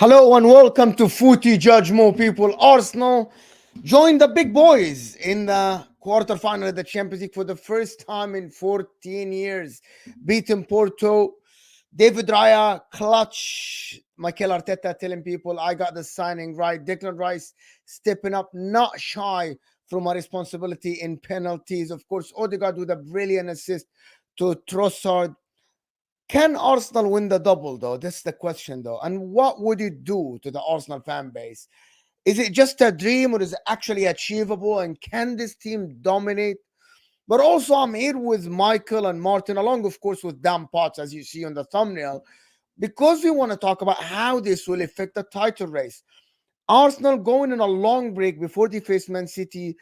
Hello and welcome to Footy Judge Mo people. Arsenal joined the big boys in the quarterfinal of the Champions League for the first time in 14 years. Beating Porto. David Raya, clutch. Mikel Arteta telling people, I got the signing right. Declan Rice stepping up, not shy from a responsibility in penalties. Of course, Odegaard with a brilliant assist to Trossard. Can Arsenal win the double, though? This is the question, though. And what would it do to the Arsenal fan base? Is it just a dream or is it actually achievable? And can this team dominate? But also, I'm here with Michael and Martin, along, of course, with Dan Potts, as you see on the thumbnail, because we want to talk about how this will affect the title race. Arsenal going in a long break before they face Man City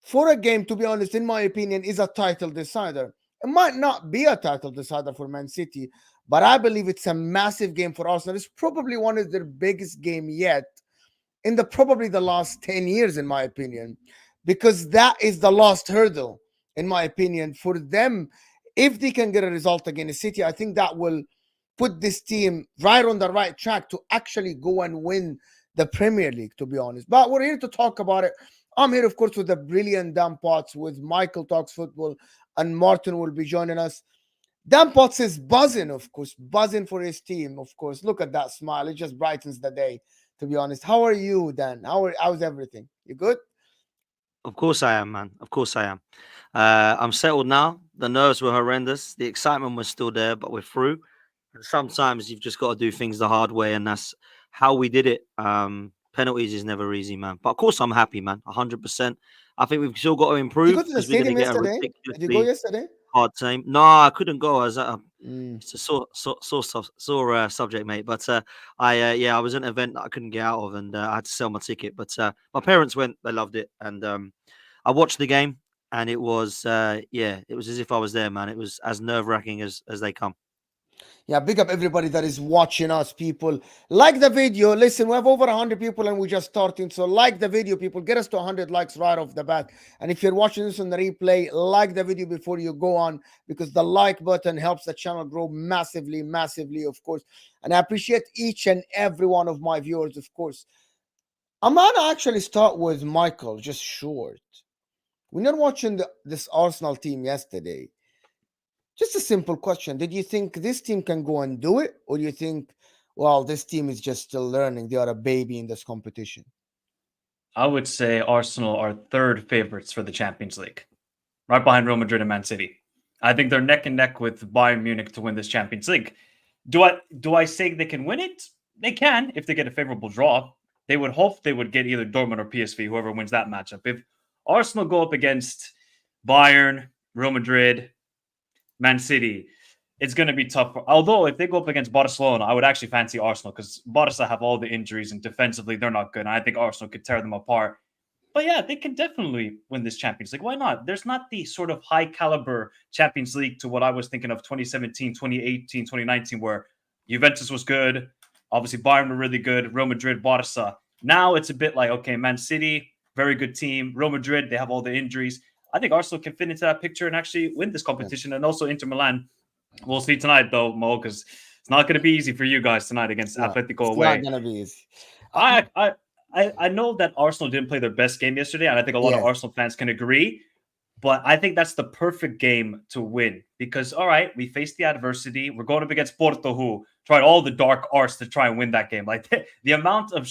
for a game, to be honest, in my opinion, is a title decider. It might not be a title decider for Man City, but I believe it's a massive game for Arsenal. It's probably one of their biggest game yet in the probably the last 10 years, in my opinion, because that is the last hurdle, in my opinion, for them. If they can get a result against City, I think that will put this team right on the right track to actually go and win the Premier League, to be honest. But we're here to talk about it. I'm here, of course, with the brilliant Dan Potts, with Michael Talks Football, and Martin will be joining us. Dan Potts is buzzing, of course, buzzing for his team, of course. Look at that smile. It just brightens the day, to be honest. How are you, Dan? How's everything? You good? Of course I am, man. Of course I am. I'm settled now. The nerves were horrendous. The excitement was still there, but we're through. And sometimes you've just got to do things the hard way, and that's how we did it. Penalties is never easy, man. But of course, I'm happy, man. 100%. I think we've still got to Did you improve go to the because we're going to stadium get a yesterday? Did you go ridiculously yesterday? hard team. No, I couldn't go. I was at a Mm. It's a sore subject, mate. But I was at an event that I couldn't get out of, and I had to sell my ticket. But my parents went; they loved it, and I watched the game, and it was it was as if I was there, man. It was as nerve wracking as they come. Yeah, big up everybody that is watching us, people. Like the video. Listen, we have over 100 people and we're just starting. So, like the video, people. Get us to 100 likes right off the bat. And if you're watching this on the replay, like the video before you go on because the like button helps the channel grow massively, massively, of course. And I appreciate each and every one of my viewers, of course. I'm going to actually start with Michael, just short. We're not watching this Arsenal team yesterday. Just a simple question. Did you think this team can go and do it? Or do you think, well, this team is just still learning? They are a baby in this competition. I would say Arsenal are third favorites for the Champions League, right behind Real Madrid and Man City. I think they're neck and neck with Bayern Munich to win this Champions League. Do I say they can win it? They can if they get a favorable draw. They would hope they would get either Dortmund or PSV, whoever wins that matchup. If Arsenal go up against Bayern, Real Madrid, Man City, it's going to be tough. Although if they go up against Barcelona, I would actually fancy Arsenal because Barca have all the injuries and defensively they're not good. And I think Arsenal could tear them apart. But yeah, they can definitely win this Champions League. Why not? There's not the sort of high caliber Champions League to what I was thinking of 2017, 2018, 2019, where Juventus was good. Obviously, Bayern were really good. Real Madrid, Barca. Now it's a bit like, okay, Man City, very good team. Real Madrid, they have all the injuries. I think Arsenal can fit into that picture and actually win this Yeah. competition. And also Inter Milan. We'll see tonight, though, Mo, because it's not going to be easy for you guys tonight against No, Atletico it's not away. gonna be easy. I, I I know that Arsenal didn't play their best game yesterday, and I think a lot of Yes. Arsenal fans can agree. But I think that's the perfect game to win because, all right, we faced the adversity. We're going up against Porto, who tried all the dark arts to try and win that game. Like the amount of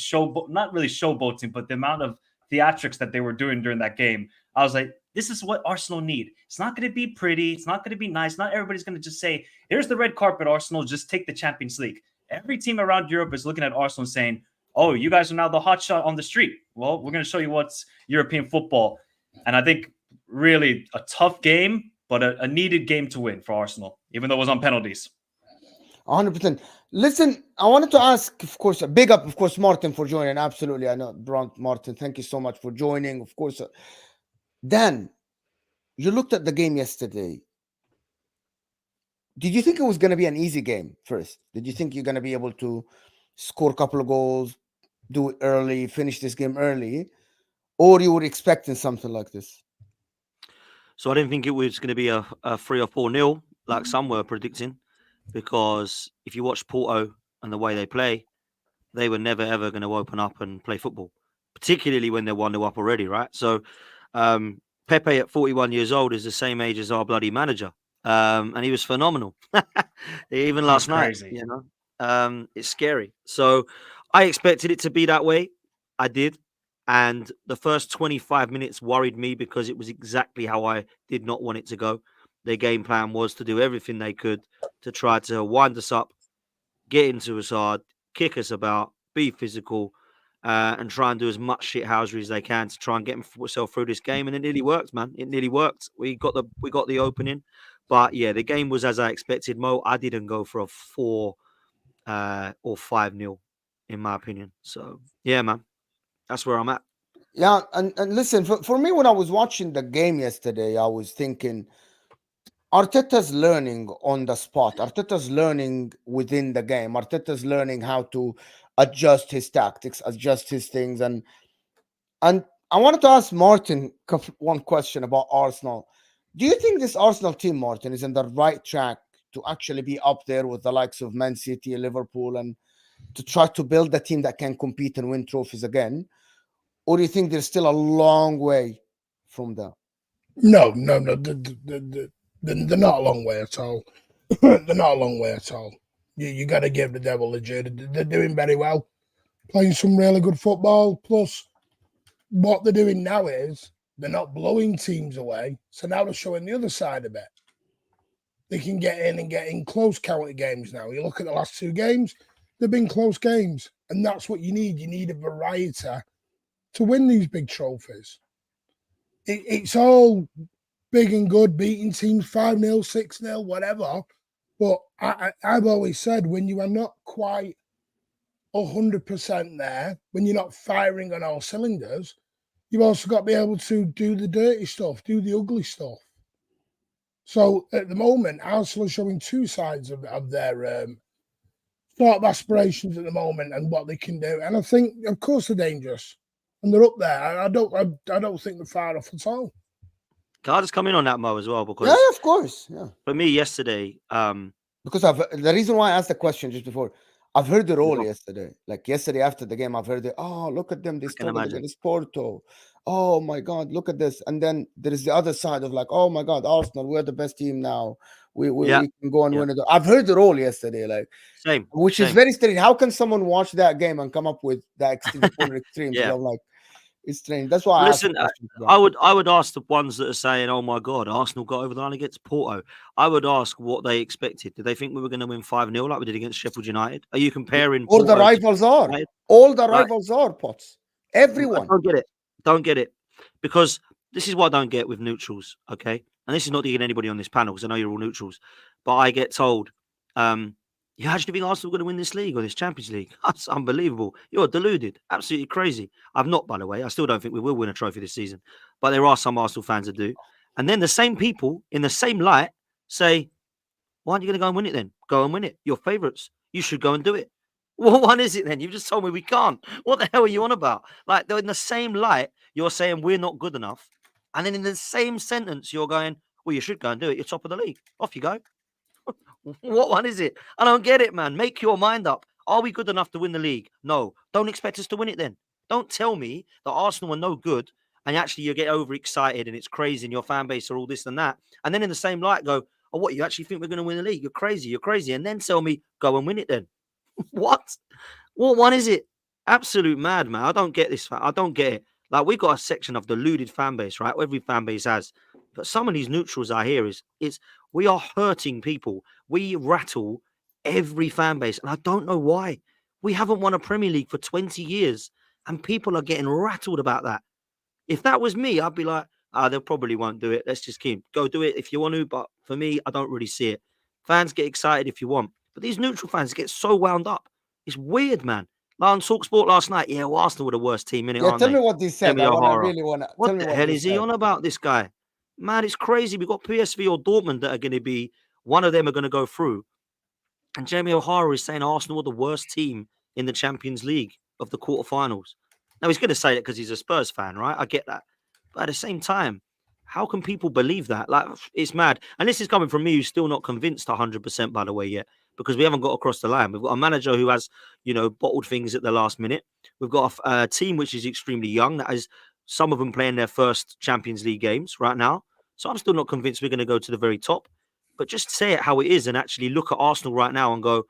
not really showboating, but the amount of theatrics that they were doing during that game. I was like, this is what Arsenal need. It's not going to be pretty. It's not going to be nice. Not everybody's going to just say, here's the red carpet, Arsenal. Just take the Champions League. Every team around Europe is looking at Arsenal and saying, oh, you guys are now the hot shot on the street. Well, we're going to show you what's European football. And I think really a tough game, but a needed game to win for Arsenal, even though it was on penalties. 100%. Listen, I wanted to ask, of course, a big up, of course, Martin for joining. Absolutely. I know, Martin, thank you so much for joining. Of course, Dan, you looked at the game yesterday. Did you think it was going to be an easy game first? Did you think you're going to be able to score a couple of goals, do it early, finish this game early? Or you were expecting something like this? So I didn't think it was going to be a 3 or 4 nil like some were predicting, because if you watch Porto and the way they play, they were never ever going to open up and play football, particularly when they're 1-0 up already, right? So Pepe at 41 years old is the same age as our bloody manager. And he was phenomenal. Even last night, Crazy. it's scary. So I expected it to be that way. I did. And the first 25 minutes worried me because it was exactly how I did not want it to go. Their game plan was to do everything they could to try to wind us up, get into us hard, kick us about, be physical, and try and do as much shithousery as they can to try and get themselves through this game. And it nearly worked, man. It nearly worked. We got the opening, but yeah, the game was as I expected. Mo, I didn't go for a 4 or 5-0, in my opinion. So yeah, man, that's where I'm at. Yeah, and listen, for me, when I was watching the game yesterday, I was thinking Arteta's learning on the spot. Arteta's learning within the game. Arteta's learning how to adjust his tactics, adjust his things. And I wanted to ask Martin one question about Arsenal. Do you think this Arsenal team, Martin, is on the right track to actually be up there with the likes of Man City, Liverpool, and to try to build a team that can compete and win trophies again? Or do you think there's still a long way from that? No. They're not a long way at all. They're not a long way at all. You got to give the devil the due. They're doing very well, playing some really good football. Plus, what they're doing now is they're not blowing teams away. So now they're showing the other side of it. They can get in close county games now. You look at the last 2 games, they've been close games. And that's what you need. You need a variety to win these big trophies. It's all big and good, beating teams 5-0, 6-0, whatever. But I've always said, when you are not quite 100% there, when you're not firing on all cylinders, you've also got to be able to do the dirty stuff, do the ugly stuff. So at the moment, Arsenal are showing 2 sides of their sort of aspirations at the moment and what they can do. And I think, of course, they're dangerous. And they're up there. I don't think they're far off at all. Can I just come in on that, Mo, as well? Because Yeah, of course. Yeah. for me yesterday, Because the reason why I asked the question just before, I've heard it all yesterday. Like yesterday after the game, I've heard it. Oh, look at them. They struggled against Porto. Oh my God, look at this. And then there is the other side of like, oh my God, Arsenal, we're the best team now. We can go and win it. I've heard it all yesterday. Like which is very strange. How can someone watch that game and come up with that extremes? I'm like, it's strange. That's why I would ask the ones that are saying, "Oh my God, Arsenal got over the line against Porto." I would ask what they expected. Did they think we were going to win 5-0 like we did against Sheffield United? Are you comparing? All the rivals are. All the rivals are, Potts. Everyone. I don't get it. Because this is what I don't get with neutrals. Okay, and this is not digging anybody on this panel because I know you're all neutrals, but I get told, "You actually think Arsenal are going to win this league or this Champions League?" That's unbelievable. You're deluded. Absolutely crazy. I've not, by the way. I still don't think we will win a trophy this season. But there are some Arsenal fans that do. And then the same people in the same light say, "Why aren't you going to go and win it then? Go and win it. You're favourites. You should go and do it." What one is it then? You've just told me we can't. What the hell are you on about? Like, in the same light, you're saying we're not good enough. And then in the same sentence, you're going, "Well, you should go and do it. You're top of the league. Off you go." What one is it? I don't get it, man. Make your mind up. Are we good enough to win the league? No. Don't expect us to win it then. Don't tell me that Arsenal are no good and actually you get overexcited and it's crazy and your fan base are all this and that. And then in the same light go, "Oh, what, you actually think we're going to win the league? You're crazy. And then tell me, go and win it then." What? What one is it? Absolute mad, man. I don't get this. I don't get it. Like, we got a section of deluded fan base, right? Every fan base has. But some of these neutrals I hear is we are hurting people. We rattle every fan base. And I don't know why. We haven't won a Premier League for 20 years. And people are getting rattled about that. If that was me, I'd be like, they probably won't do it. Let's just go do it if you want to. But for me, I don't really see it. Fans get excited if you want. But these neutral fans get so wound up. It's weird, man. Like on TalkSport last night, well, Arsenal were the worst team in it, aren't tell they? me what they said. What the hell is he on about, this guy? Man, it's crazy. We've got PSV or Dortmund that are going to be, one of them are going to go through. And Jamie O'Hara is saying Arsenal are the worst team in the Champions League of the quarterfinals. Now, he's going to say that because he's a Spurs fan, right? I get that. But at the same time, how can people believe that? Like, it's mad. And this is coming from me who's still not convinced 100%, by the way, yet. because we haven't got across the line. We've got a manager who has, bottled things at the last minute. We've got a team which is extremely young, that is some of them playing their first Champions League games right now. So I'm still not convinced we're going to go to the very top. But just say it how it is and actually look at Arsenal right now and go,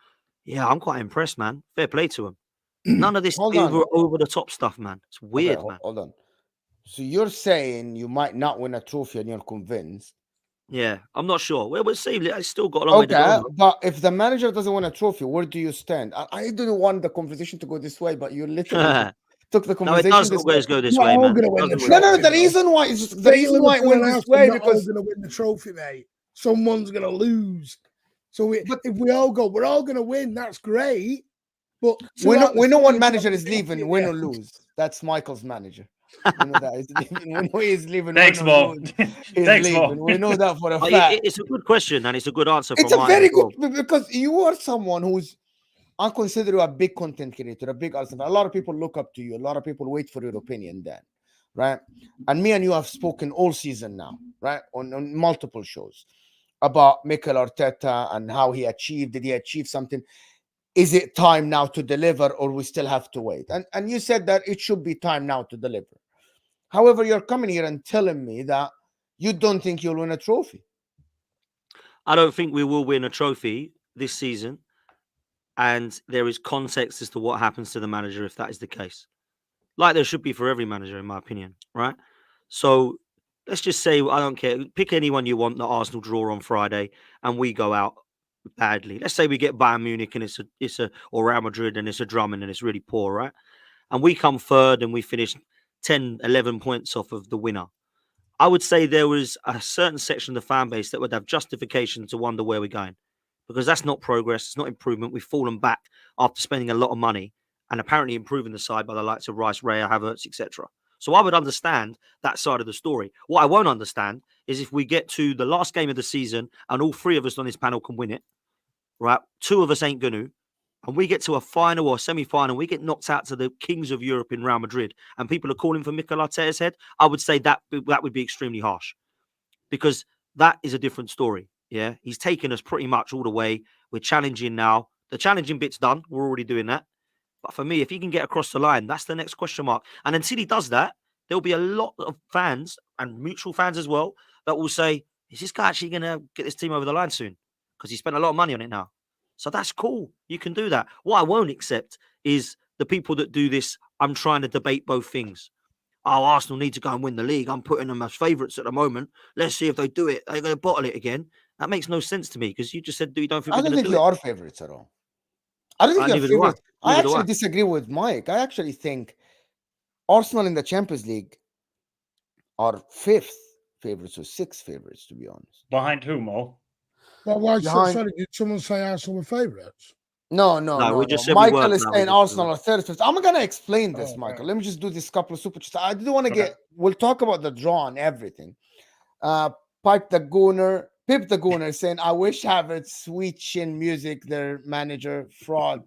yeah, I'm quite impressed, man. Fair play to them. None of this Hold on. over the top stuff, man. It's weird, Okay, man. hold on. So you're saying you might not win a trophy and you're convinced? Yeah, I'm not sure. We'll see. I still got a long way to go. Okay, man. but if the manager doesn't win a trophy, where do you stand? I didn't want the conversation to go this way, but you literally took the No, conversation it does this way. always go this Not way, all man. gonna It win does the always No, go no, this the way. reason why is the reason why it Liverpool went and this way Arsenal not all because going to win the trophy, mate. Someone's going to lose. So But- if we all go, we're all going to win. That's great. But we know one third manager top is leaving, trophy, win yeah. or lose. That's Michael's manager. We know that he's leaving. We know he's leaving. Thanks, win or Mo. lose, he's Thanks, leaving. Mo. We know that for a But fact. it's a good question and it's a good answer It's from a Martin very as well. good because you are someone who's I consider you a big content creator, a big Arsenal fan. A lot of people look up to you. A lot of people wait for your opinion then, right? And me and you have spoken all season now, right? On multiple shows about Mikel Arteta and how he achieved. Did he achieve something? Is it time now to deliver or we still have to wait? And you said that it should be time now to deliver. However, you're coming here and telling me that you don't think you'll win a trophy. I don't think we will win a trophy this season. And there is context as to what happens to the manager if that is the case. Like there should be for every manager, in my opinion, right? So let's just say, I don't care. Pick anyone you want that Arsenal draw on Friday and we go out badly. Let's say we get Bayern Munich and or Real Madrid and it's a drumming and it's really poor, right? And we come third and we finish 10, 11 points off of the winner. I would say there was a certain section of the fan base that would have justification to wonder where we're going. Because that's not progress, it's not improvement. We've fallen back after spending a lot of money and apparently improving the side by the likes of Rice, Raya, Havertz, etc. So I would understand that side of the story. What I won't understand is if we get to the last game of the season and all three of us on this panel can win it, right? Two of us ain't going to, and we get to a final or a semi-final, we get knocked out to the kings of Europe in Real Madrid, and people are calling for Mikel Arteta's head, I would say that would be extremely harsh because that is a different story. Yeah, he's taken us pretty much all the way. We're challenging now. The challenging bit's done. We're already doing that. But for me, if he can get across the line, that's the next question mark. And until he does that, there'll be a lot of fans and mutual fans as well that will say, is this guy actually going to get this team over the line soon? Because he spent a lot of money on it now. So that's cool. You can do that. What I won't accept is the people that do this. I'm trying to debate both things. Oh, Arsenal need to go and win the league. I'm putting them as favourites at the moment. Let's see if they do it. They're going to bottle it again. That makes no sense to me because you just said you don't think I we're don't going to think do you it. are favorites at all. I don't think you're Neither do I. favorites. I Neither do actually I. disagree with Mike. I actually think Arsenal in the Champions League are fifth favorites or sixth favorites, to be honest. Behind who, Mo? Well, why? Behind- Sorry, did someone say Arsenal were favourites? No. We just said we Michael weren't, is now we saying just- Arsenal are third, fifth. I'm gonna explain this, Oh, Michael. right. Let me just do this couple of super chats. I didn't want to Okay. get. We'll talk about the draw and everything. Pip the Gooner saying, "I wish Havertz sweet chin music. Their manager fraud."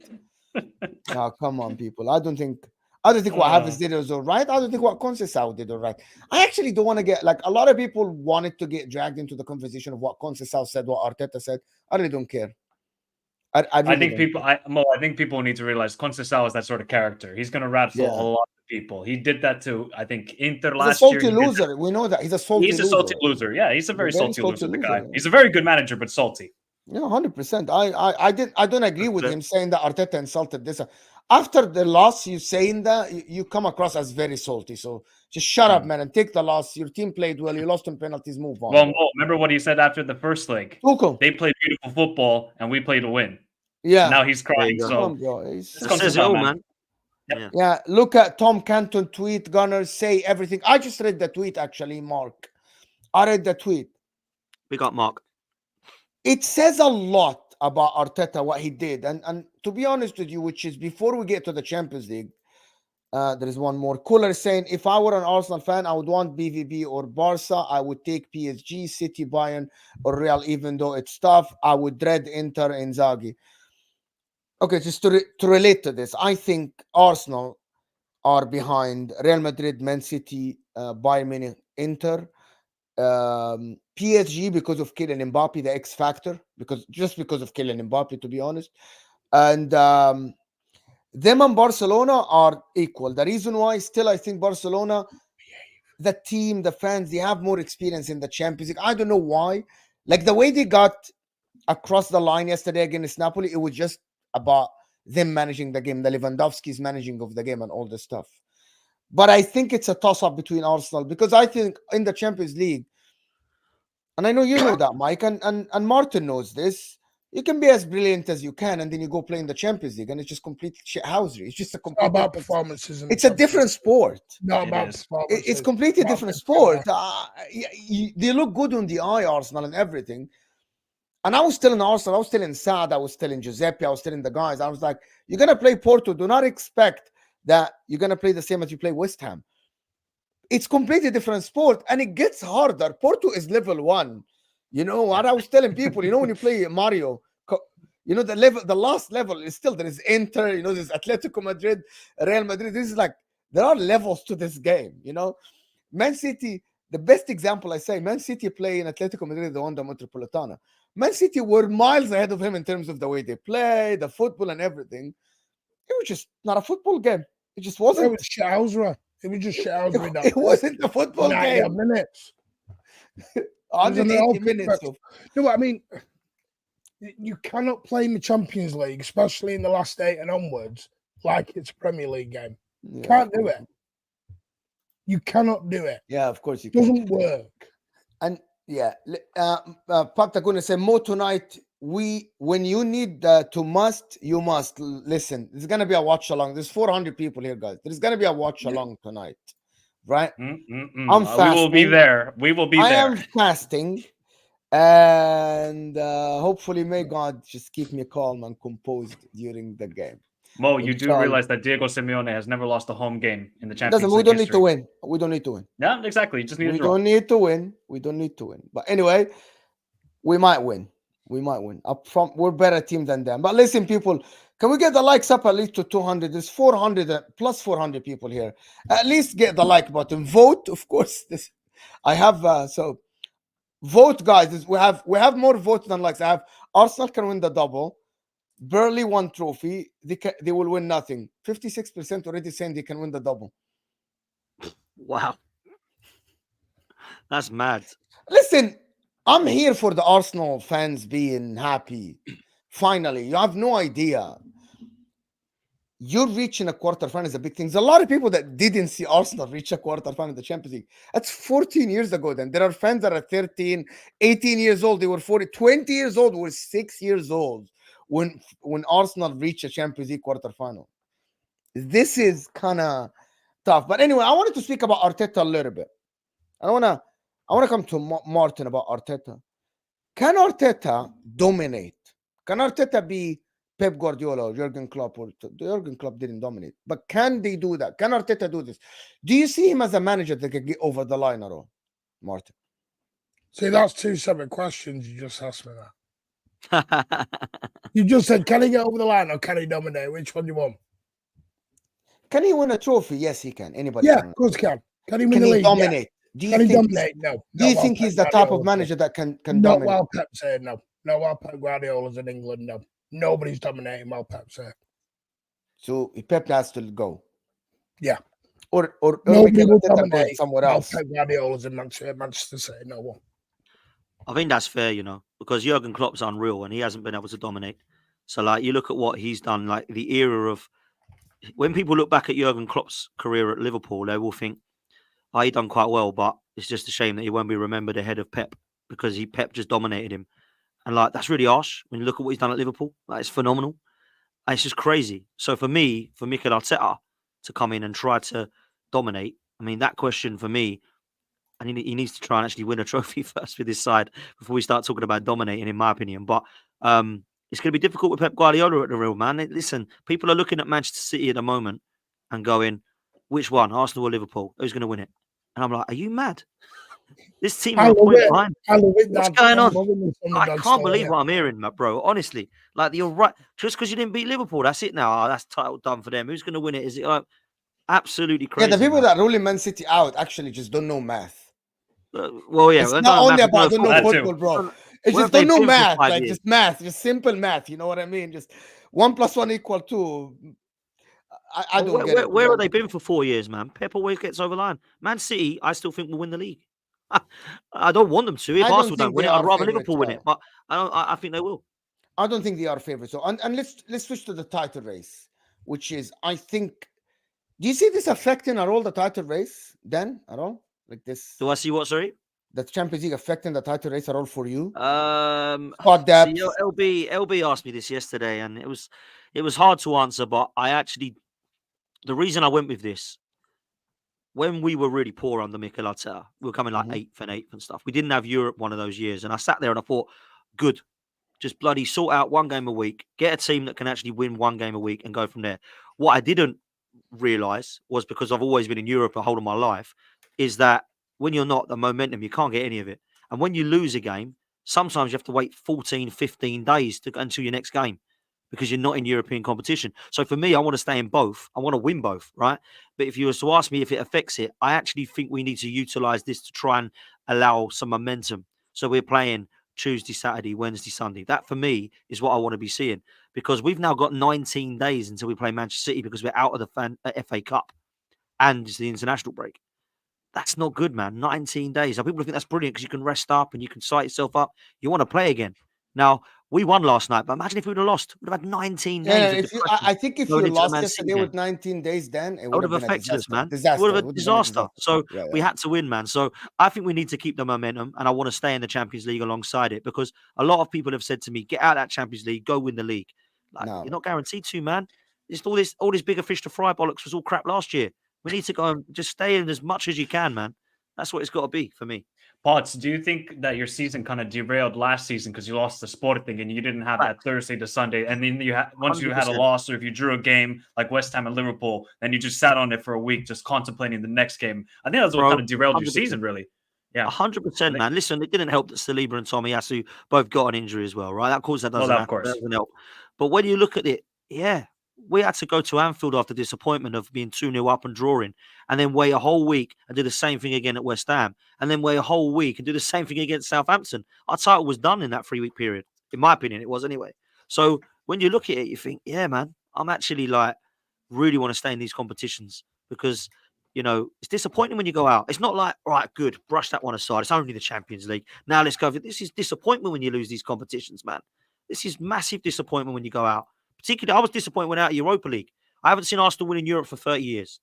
Now, come on, people. I don't think what Havertz did was all right. I don't think what Conceição did all right. I actually don't want to get like a lot of people wanted to get dragged into the conversation of what Conceição said, what Arteta said. I really don't care. I really don't care. I think people need to realize Conceição is that sort of character. He's going to rattle Yeah. a lot of people. He did that to, I think, Inter He's a last year. salty He did that- loser. We know that he's a salty He's a loser. salty loser. Yeah, he's a very salty loser. The guy. yeah. He's a very good manager, but salty. Yeah, 100%. I don't agree with But- him saying that Arteta insulted this. After the loss, you saying that you come across as very salty. So just shut up, man, and take the loss. Your team played well. You lost on penalties. Move on. Well, bro. Mo, remember what he said after the first leg? Tuchel. They played beautiful football, and we played to win. Yeah. Now he's crying. go. Come on, So bro. It's- It's That says it all, man. man. yeah, look at Tom Canton tweet. Gunners say everything. I just read the tweet, actually, Mark. I read the tweet. We got Mark. It says a lot about Arteta, what he did. And to be honest with you, which is before we get to the Champions League, there is one more. Cooler saying, if I were an Arsenal fan, I would want BVB or Barca. I would take PSG, City, Bayern, or Real, even though it's tough. I would dread Inter, Inzaghi. Okay, just to relate to this, I think Arsenal are behind Real Madrid, Man City, Bayern Munich, Inter. PSG because of Kylian Mbappe, the X factor, because of Kylian Mbappe, to be honest. And them and Barcelona are equal. The reason why, still, I think Barcelona, the team, the fans, they have more experience in the Champions League. I don't know why. Like the way they got across the line yesterday against Napoli, it was just about them managing the game, the Lewandowski's managing of the game and all this stuff. But I think it's a toss-up between Arsenal, because I think in the Champions League, and I know you know that, Mike, and Martin knows this, you can be as brilliant as you can, and then you go play in the Champions League, and it's just complete shithousery. It's just a complete about performances. It's a different sport. Not It about is. performances. It's completely different sport. They look good on the eye, Arsenal, and everything. And I was still in Arsenal. I was still in Sad. I was still in Giuseppe. I was still in the guys. I was like, you're going to play Porto. Do not expect that you're going to play the same as you play West Ham. It's completely different sport, and it gets harder. Porto is level 1. You know what I was telling people? You know, when you play Mario, you know, the last level is still, there is Inter, you know, there's Atletico Madrid, Real Madrid. This is like, there are levels to this game, you know. Man City, the best example I say, Man City play in Atletico Madrid, the Onda Metropolitana. Man City were miles ahead of him in terms of the way they play, the football and everything. It was just not a football game. It just wasn't. It was shithousery. It was just shithousery. It wasn't a football 90 game. minutes. 180 minutes. No, but I mean, you cannot play in the Champions League, especially in the last 8 and onwards, like it's a Premier League game. Yeah. Can't do it. You cannot do it. Yeah, of course you It can. doesn't work. And yeah, Pap Taguna say, Mo, tonight, when you need you must listen. There's going to be a watch along. There's 400 people here, guys. There's going to be a watch along tonight, right? I'm fasting. We will be there. We will be there. I am fasting, and hopefully may God just keep me calm and composed during the game. Mo, you do realize that Diego Simeone has never lost a home game in the Champions League. We don't history. need to win. We don't need to win. Yeah, exactly. You just need We to draw. don't need to win. We don't need to win. But anyway, we might win. We might win. We're better team than them. But listen, people, can we get the likes up at least to 200? There's 400 plus 400 people here. At least get the like button. Vote, of course. I have so vote, guys. We have more votes than likes. I have Arsenal can win the double. Burnley won trophy. They will win nothing. 56% already saying they can win the double. Wow. That's mad. Listen, I'm here for the Arsenal fans being happy. Finally, you have no idea. You're reaching a quarterfinal is a big thing. There's a lot of people that didn't see Arsenal reach a quarterfinal in the Champions League. That's 14 years ago then. There are fans that are 13, 18 years old. They were 40, 20 years old, were 6 years old when Arsenal reached a Champions League quarterfinal. This is kind of tough. But anyway, I wanted to speak about Arteta a little bit. I want to come to Martin about Arteta. Can Arteta dominate? Can Arteta be Pep Guardiola or Jurgen Klopp? Or Jurgen Klopp didn't dominate, but can they do that? Can Arteta do this? Do you see him as a manager that can get over the line at all, Martin? See, that's 2 separate questions. You just asked me that. You just said, can he get over the line or can he dominate? Which one do you want? Can he win a trophy? Yes, he can. Anybody? Yeah, can. of course he can. Can he win Can the he league? dominate? Yeah. Can he dominate? No. Do you think he's the type of manager that can Not dominate? while Pep said no. Not while Pep Guardiola's in England, no. Nobody's dominating while Pep said. So Pep has to go. Yeah. Or Nobody will Arteta going dominate somewhere while else. Pep Guardiola's in Manchester City, no one. I think that's fair, you know, because Jurgen Klopp's unreal and he hasn't been able to dominate. So, like, you look at what he's done, like the era of when people look back at Jurgen Klopp's career at Liverpool, they will think, oh, he done quite well, but it's just a shame that he won't be remembered ahead of Pep because Pep just dominated him. And like, that's really harsh when you look at what he's done at Liverpool. Like, it's phenomenal. And it's just crazy. So for me, for Mikel Arteta to come in and try to dominate, I mean, that question for me, and he needs to try and actually win a trophy first with his side before we start talking about dominating, in my opinion. But it's going to be difficult with Pep Guardiola at the real, man. Listen, people are looking at Manchester City at the moment and going, which one, Arsenal or Liverpool? Who's going to win it? And I'm like, are you mad? This team are a point behind. What's going on? I can't believe what I'm hearing, bro. Honestly, like, you're right. Just because you didn't beat Liverpool, that's it now. Oh, that's title done for them. Who's going to win it? Is it absolutely crazy? Yeah, the people that ruling Man City out actually just don't know math. Well, yeah, It's well, not no, only math, about no don't know That too. football, bro. It's Where just have don't they know been for math, 5 like years? just math, just simple math. You know what I mean? Just 1 + 1 = 2. I don't get it. Where have they been for 4 years, man? Pep always gets over the line. Man City, I still think will win the league. I don't want them to. If I don't Arsenal don't think win they it, I'd are rather favourites. Liverpool win it. But I think they will. I don't think they are favorites. So, and let's switch to the title race, which is, I think. Do you see this affecting at all the title race? Then at all, like this, Do I see what? Sorry. the Champions League affecting the title race at all for you? See, Squad depth. LB asked me this yesterday, and it was hard to answer. But the reason I went with this, when we were really poor under Mikel Arteta, we were coming like Mhm. 8th and stuff. We didn't have Europe one of those years, and I sat there and I thought, good, just bloody sort out one game a week, get a team that can actually win one game a week, and go from there. What I didn't realize was, because I've always been in Europe a whole of my life, is that when you're not the momentum, you can't get any of it. And when you lose a game, sometimes you have to wait 14, 15 days until your next game, because you're not in European competition. So for me, I want to stay in both. I want to win both, right? But if you were to ask me if it affects it, I actually think we need to utilize this to try and allow some momentum. So we're playing Tuesday, Saturday, Wednesday, Sunday. That for me is what I want to be seeing, because we've now got 19 days until we play Manchester City, because we're out of the FA Cup and it's the international break. That's not good, man. 19 days. Now, people think that's brilliant because you can rest up and you can sight yourself up. You want to play again. Now, we won last night, but imagine if we would have lost. We'd have had 19 days. Yeah, of if you, depression I think if going you into the lost Man yesterday City with game. 19 days, then it That would would have have been a affected us, disaster. man. Disaster. It would have It a would have been a disaster. So Yeah, we yeah. had to win, man. So I think we need to keep the momentum, and I want to stay in the Champions League alongside it, because a lot of people have said to me, get out of that Champions League, go win the league. Like, No. you're not guaranteed to, man. It's all this bigger fish to fry bollocks was all crap last year. We need to go and just stay in as much as you can, man. That's what it's got to be for me. Potts, do you think that your season kind of derailed last season because you lost the Sporting and you didn't have that Thursday to Sunday, and then once you had a 100%. loss, or if you drew a game like West Ham and Liverpool, then you just sat on it for a week, just contemplating the next game? I think that's what kind of derailed your 100%. season, really. Yeah, 100%, man. Listen, it didn't help that Saliba and Tomiyasu both got an injury as well, right? Of course, that doesn't, of course. doesn't help. But when you look at it, yeah, we had to go to Anfield after disappointment of being 2-0 up and drawing, and then wait a whole week and do the same thing again at West Ham, and then wait a whole week and do the same thing against Southampton. Our title was done in that 3-week period. In my opinion, it was anyway. So when you look at it, you think, yeah, man, I'm actually like really want to stay in these competitions, because it's disappointing when you go out. It's not like, right, good, brush that one aside. It's only the Champions League. Now let's go. This is disappointment when you lose these competitions, man. This is massive disappointment when you go out. Particularly, I was disappointed when out of Europa League. I haven't seen Arsenal win in Europe for 30 years.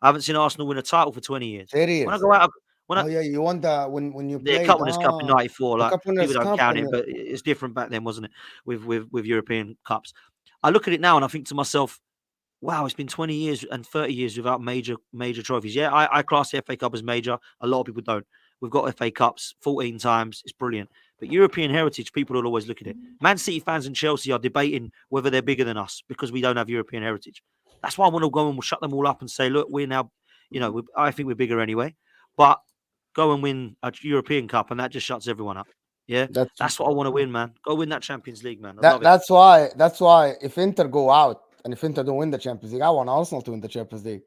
I haven't seen Arsenal win a title for 20 years. 30 years. When I go out, yeah, you won the when you played the Cup Winners' Cup in '94. Like, people don't Cup count it, but it's different back then, wasn't it? With European cups. I look at it now and I think to myself, wow, it's been 20 years and 30 years without major trophies. Yeah, I class the FA Cup as major. A lot of people don't. We've got FA Cups 14 times. It's brilliant. But European heritage, people will always look at it. Man City fans and Chelsea are debating whether they're bigger than us because we don't have European heritage. That's why I want to go and we'll shut them all up and say, look, we're now, I think we're bigger anyway. But go and win a European Cup, and that just shuts everyone up. Yeah, that's what I want to win, man. Go win that Champions League, man. I love it. That's why if Inter go out and if Inter don't win the Champions League, I want Arsenal to win the Champions League.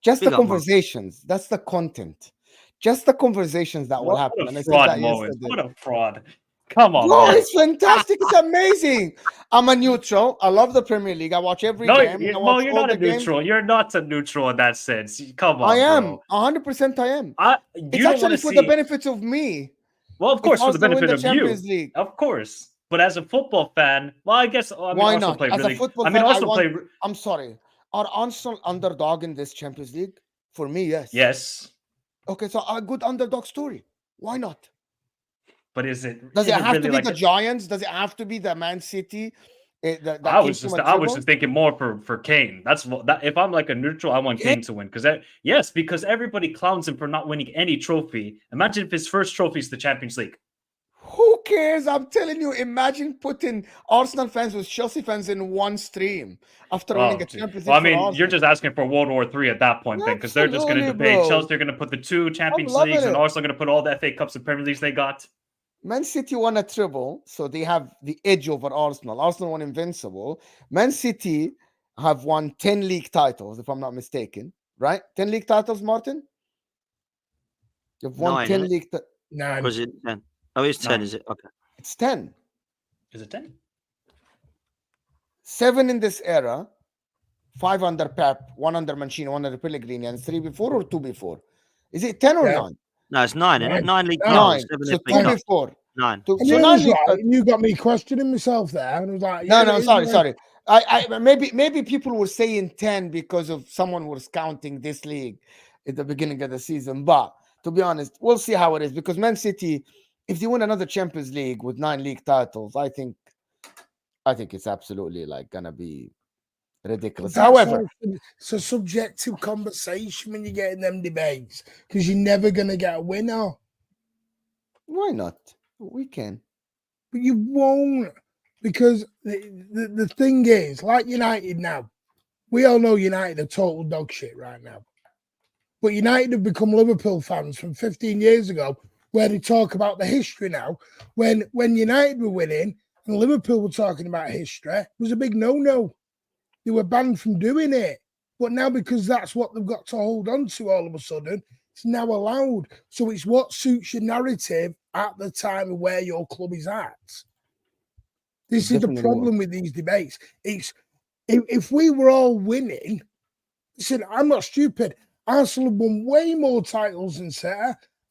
Just the conversations. That's the content. Just the conversations that will happen. What a fraud moment. What a fraud. Come on, bro, man. It's fantastic. It's amazing. I'm a neutral. I love the Premier League. I watch every game. You're not a neutral. Games. You're not a neutral in that sense. Come on, I am. bro. 100% I am. It's actually for the benefit of me. Well, of course, for the benefit of Champions you. League. Of course. But as a football fan, well, I guess why not? Play as really, a football fan, I'm sorry. Are Arsenal underdog in this Champions League? For me, yes. Yes. Okay, so a good underdog story. Why not? But does it have really to be the Giants? Does it have to be the Man City? I was just thinking more for Kane. If I'm like a neutral, I want Kane to win because everybody clowns him for not winning any trophy. Imagine if his first trophy is the Champions League. Who cares? I'm telling you. Imagine putting Arsenal fans with Chelsea fans in one stream after winning a Champions League. Well, I mean, you're just asking for World War III at that point, then, because they're just going to debate. Chelsea, they're going to put the 2 Champions Leagues, and Arsenal going to put all the FA Cups and Premier Leagues they got. Man City won a treble, so they have the edge over Arsenal. Arsenal won invincible. Man City have won 10 league titles, if I'm not mistaken. Right? 10 league titles, Martin? You've won 10 league 9. Or is it 10? Oh, it's 10, 9. is it? Okay. It's 10. Is it 10? 7 in this era, 5 under Pep, 1 under Mancini, 1 under Pellegrini, and 3 before or 2 before? Is it 10 or Yeah. 9? No, it's 9, isn't it? 9. 9 league 9. titles, 9. 7 So FA 2 Cup. before. 9. So I knew it 9 was league right, and you got me questioning myself there, and I was like, No, yeah, no, it is sorry, 9. sorry. I maybe people were saying 10 because of someone was counting this league at the beginning of the season. But to be honest, we'll see how it is because Man City, if they win another Champions League with 9 league titles, I think it's absolutely like gonna be ridiculous. That's However, it's a subjective conversation when you get in them debates because you're never going to get a winner. why not? We can. But you won't, because the thing is, like United now, we all know United are total dog shit right now. But United have become Liverpool fans from 15 years ago, where they talk about the history now. When United were winning and Liverpool were talking about history, it was a big no-no. They were banned from doing it. But now, because that's what they've got to hold on to all of a sudden, it's now allowed. So it's what suits your narrative at the time of where your club is at. This is the Definitely problem with these debates. It's if we were all winning, listen, I'm not stupid. Arsenal have won way more titles than City,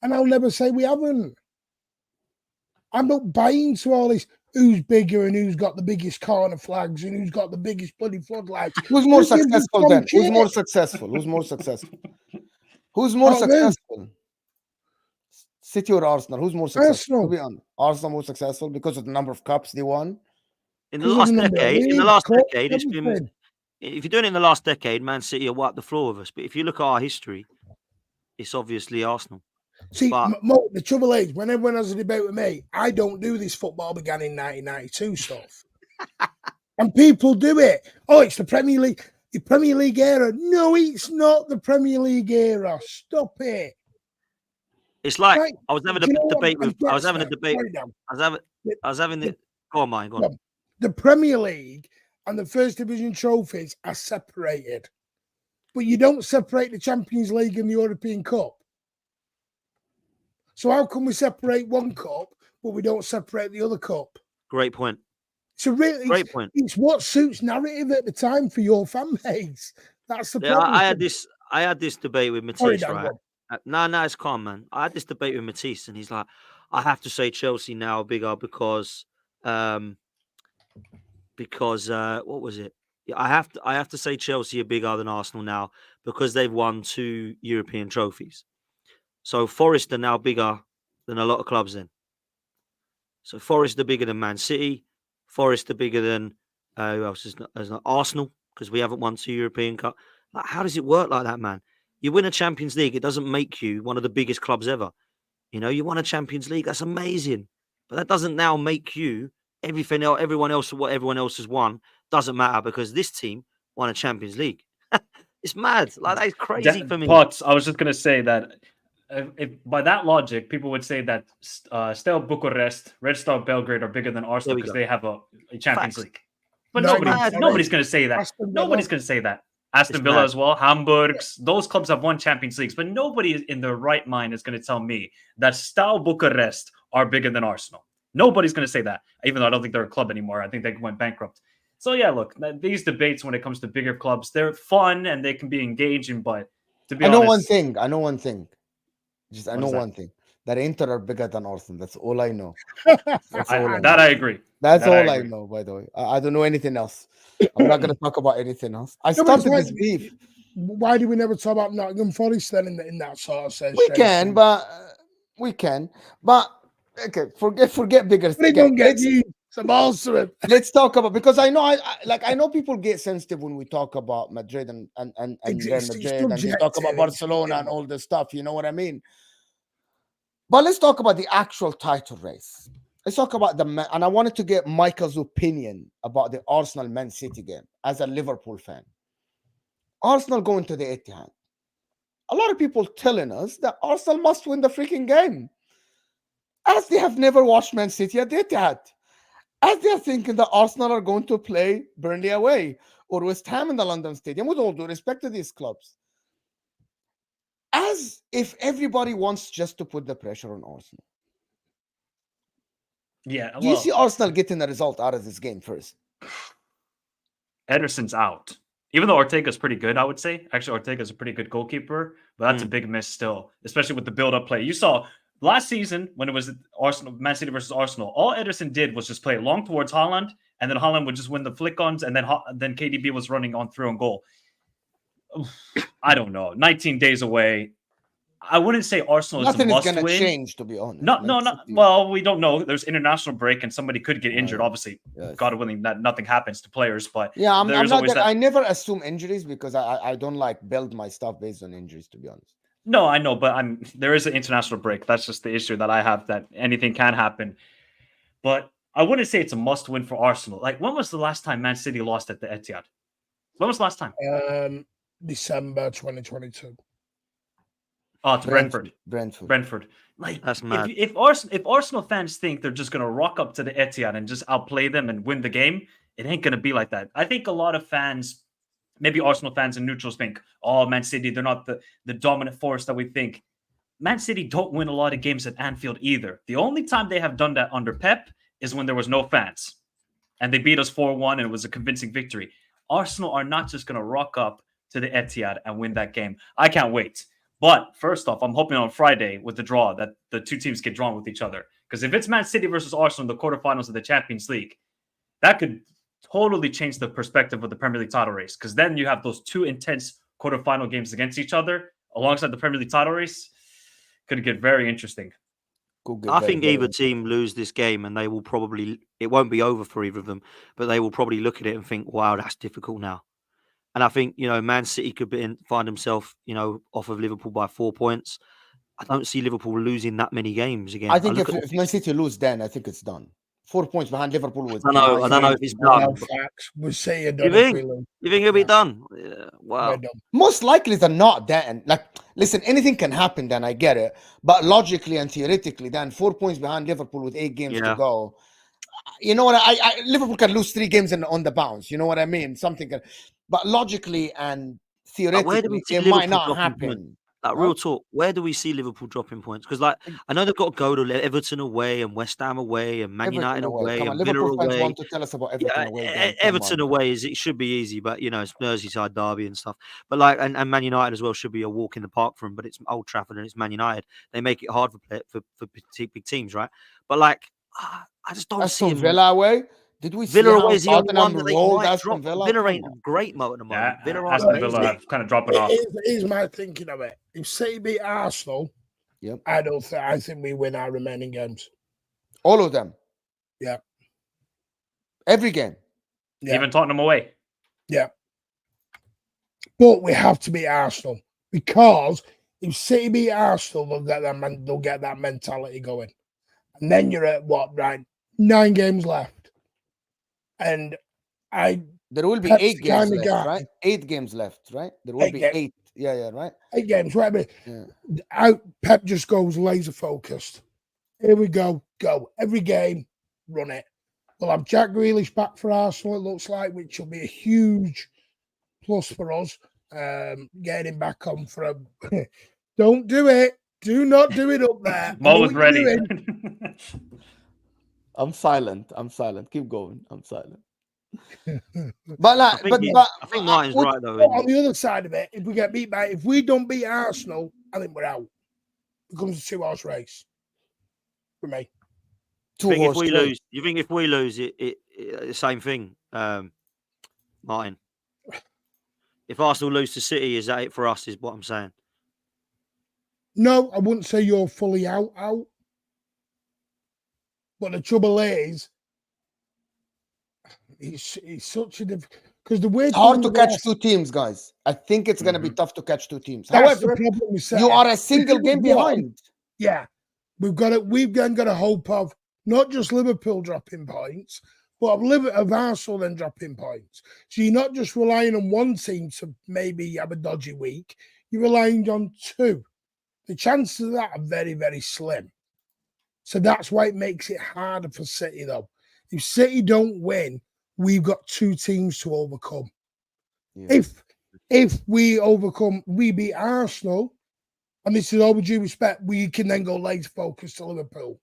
and I'll never say we haven't. I'm not buying to all this who's bigger and who's got the biggest corner flags and who's got the biggest bloody floodlights. Who's more Who gives a successful Tom then? Who's shit? more successful? Who's more successful? Who's more Not me. successful? City or Arsenal? Who's more successful? Arsenal. To be honest, Arsenal more successful because of the number of cups they won. In the Because of last the number of decade, leagues, it's been. everything. If you're doing it in the last decade, Man City will wipe the floor with us. But if you look at our history, it's obviously Arsenal. See, But the trouble is, when everyone has a debate with me, I don't do this football began in 1992 stuff. And people do it. Oh, it's the Premier League. The Premier League era. No, it's not the Premier League era. Stop it. it's like Right. I was having Do a you know what debate with. I was gets having a me? debate. Sorry, Dan. I was having the. Go on, mine. Go on. The Premier League and the First Division trophies are separated. But you don't separate the Champions League and the European Cup. So how can we separate one cup, but we don't separate the other cup? Great point. So really, Great point. it's what suits narrative at the time for your fan base. That's the Yeah, problem. I had this debate with Sorry, Matisse, Dan, right? go No, it's calm, man. I had this debate with Matisse, and he's like, I have to say Chelsea now are bigger because what was it? Yeah, I have to say Chelsea are bigger than Arsenal now because they've won 2 European trophies. So Forest are now bigger than a lot of clubs then. So Forest are bigger than Man City. Forest are bigger than who else is not Arsenal because we haven't won 2 European Cup. Like, how does it work like that, man? You win a Champions League, it doesn't make you one of the biggest clubs ever. You know, you won a Champions League, that's amazing. But that doesn't now make you everything else, everyone else, what everyone else has won doesn't matter because this team won a Champions League. It's mad. Like, that is crazy for me. Potts, I was just going to say that if by that logic, people would say that Steaua Bucharest, Red Star Belgrade are bigger than Arsenal because they have a Champions Facts. League. But No, nobody's going to say that. Aston Villa. Nobody's going to say that. Aston It's Villa mad. as well, Hamburg's, those clubs have won Champions Leagues, but nobody in their right mind is going to tell me that Steaua Bucharest are bigger than Arsenal. Nobody's going to say that, even though I don't think they're a club anymore. I think they went bankrupt. So yeah, look, these debates when it comes to bigger clubs, they're fun and they can be engaging, but to be I know honest, I know one thing. I know one thing. That Inter are bigger than Arsenal. That's all I know. That's all I know. I agree. That's That all I I agree. know, by the way. I don't know anything else. I'm not going to talk about anything else. I No, but it's started like, this beef. why do we never talk about Nottingham Forest then in that sort of sense? We can, but okay, forget bigger. They Okay, don't get you some balls let's talk about, because I know I know people get sensitive when we talk about Madrid and Real It's Madrid, and they talk about subjective, Barcelona and all this stuff. You know what I mean? But let's talk about the actual title race. Let's talk about and I wanted to get Michael's opinion about the Arsenal Man City game as a Liverpool fan. Arsenal going to the Etihad. A lot of people telling us that Arsenal must win the freaking game, as they have never watched Man City at the Etihad, as they're thinking that Arsenal are going to play Burnley away or West Ham in the London Stadium, with all due respect to these clubs. As depends if everybody wants just to put the pressure on Arsenal. Yeah, Do you well, see Arsenal getting a result out of this game first? Ederson's out. Even though Ortega's pretty good, I would say. Actually, Ortega's a pretty good goalkeeper, but that's a big miss still, especially with the build-up play. You saw last season when it was Arsenal, Man City versus Arsenal, all Ederson did was just play long towards Haaland, and then Haaland would just win the flick-ons, and then KDB was running on through and goal. I don't know. 19 days away. I wouldn't say Arsenal Nothing is a is going to must-win. change, to be honest. No. Well, we don't know. There's international break, and somebody could get injured. Right. Obviously, Yes. God willing, that nothing happens to players. But Yeah, I'm there's not always that, that. I never assume injuries because I don't like build my stuff based on injuries, to be honest. No, I know, but there is an international break. That's just the issue that I have. That anything can happen. But I wouldn't say it's a must-win for Arsenal. Like, when was the last time Man City lost at the Etihad? When was the last time? December 2022. Oh, to Brentford. Brentford. Like, That's mad. if Arsenal fans think they're just gonna rock up to the Etihad and just outplay them and win the game, it ain't gonna be like that. I think a lot of fans, maybe Arsenal fans and neutrals, think, "Oh, Man City, they're not the dominant force that we think." Man City don't win a lot of games at Anfield either. The only time they have done that under Pep is when there was no fans, and they beat us 4-1, and it was a convincing victory. Arsenal are not just gonna rock up to the Etihad and win that game. I can't wait. But first off, I'm hoping on Friday with the draw that the two teams get drawn with each other. Because if it's Man City versus Arsenal in the quarterfinals of the Champions League, that could totally change the perspective of the Premier League title race. Because then you have those two intense quarterfinal games against each other alongside the Premier League title race. Could get very interesting. I think either team lose this game and they will probably, it won't be over for either of them, but they will probably look at it and think, wow, that's difficult now. And I think, Man City could find himself, off of Liverpool by 4 points. I don't see Liverpool losing that many games again. I think if Man City lose, then I think it's done. 4 points behind Liverpool. I don't know if it's done. We'll see you You think it'll be done? Yeah, wow. Most likely they're not then. Like, listen, anything can happen then, I get it. But logically and theoretically, then 4 points behind Liverpool with 8 games to go. You know what? Liverpool can lose 3 games on the bounce. You know what I mean? But logically and theoretically, it might not happen. Like, real talk, where do we see Liverpool dropping points? Because, I know they've got to go to Everton away and West Ham away and Man United away and Villa Liverpool fans away. want to tell us about Everton away. Everton away it should be easy, but it's Merseyside derby and stuff. But and Man United as well should be a walk in the park for them. But it's Old Trafford and it's Man United. They make it hard for big teams, right? But I just don't see Villa away. Did we see Villa away is the only one that they rolled might Aston drop? Villa? Villa ain't great at the moment. Villa have kind of dropping off. Here's my thinking of it. If City beat Arsenal, I think we win our remaining games. All of them. Yeah. Every game. Yeah. Even Tottenham away. Yeah. But we have to beat Arsenal because if City beat Arsenal, they'll get that mentality going. And then you're at 9 games left. And there will be 8 games left, right? 8 games left, right? There will be 8. Yeah, right. 8 games, right? Pep just goes laser focused. Here we go. Every game, run it. We'll have Jack Grealish back for Arsenal, it looks like, which will be a huge plus for us. Getting him back on for a don't do it. Do not do it up there. Mo was ready. I'm silent. Keep going. I'm silent. But I think Martin's right though. On the other side of it, if we don't beat Arsenal, I think we're out. It becomes a 2-horse race for me. You think if we lose, it the same thing, Martin? If Arsenal lose to City, is that it for us? Is what I'm saying. No, I wouldn't say you're fully out. But the trouble is, it's such a difficult because the way it's hard to catch 2 teams, guys. I think it's going to be tough to catch 2 teams. However, you are a single game behind. Yeah, we've then got a hope of not just Liverpool dropping points, but of Arsenal then dropping points. So you're not just relying on one team to maybe have a dodgy week. You're relying on 2. The chances of that are very, very slim. So that's why it makes it harder for City, though. If City don't win, we've got 2 teams to overcome. Yeah. If we beat Arsenal, and this is all with due respect, we can then go laser focus to Liverpool.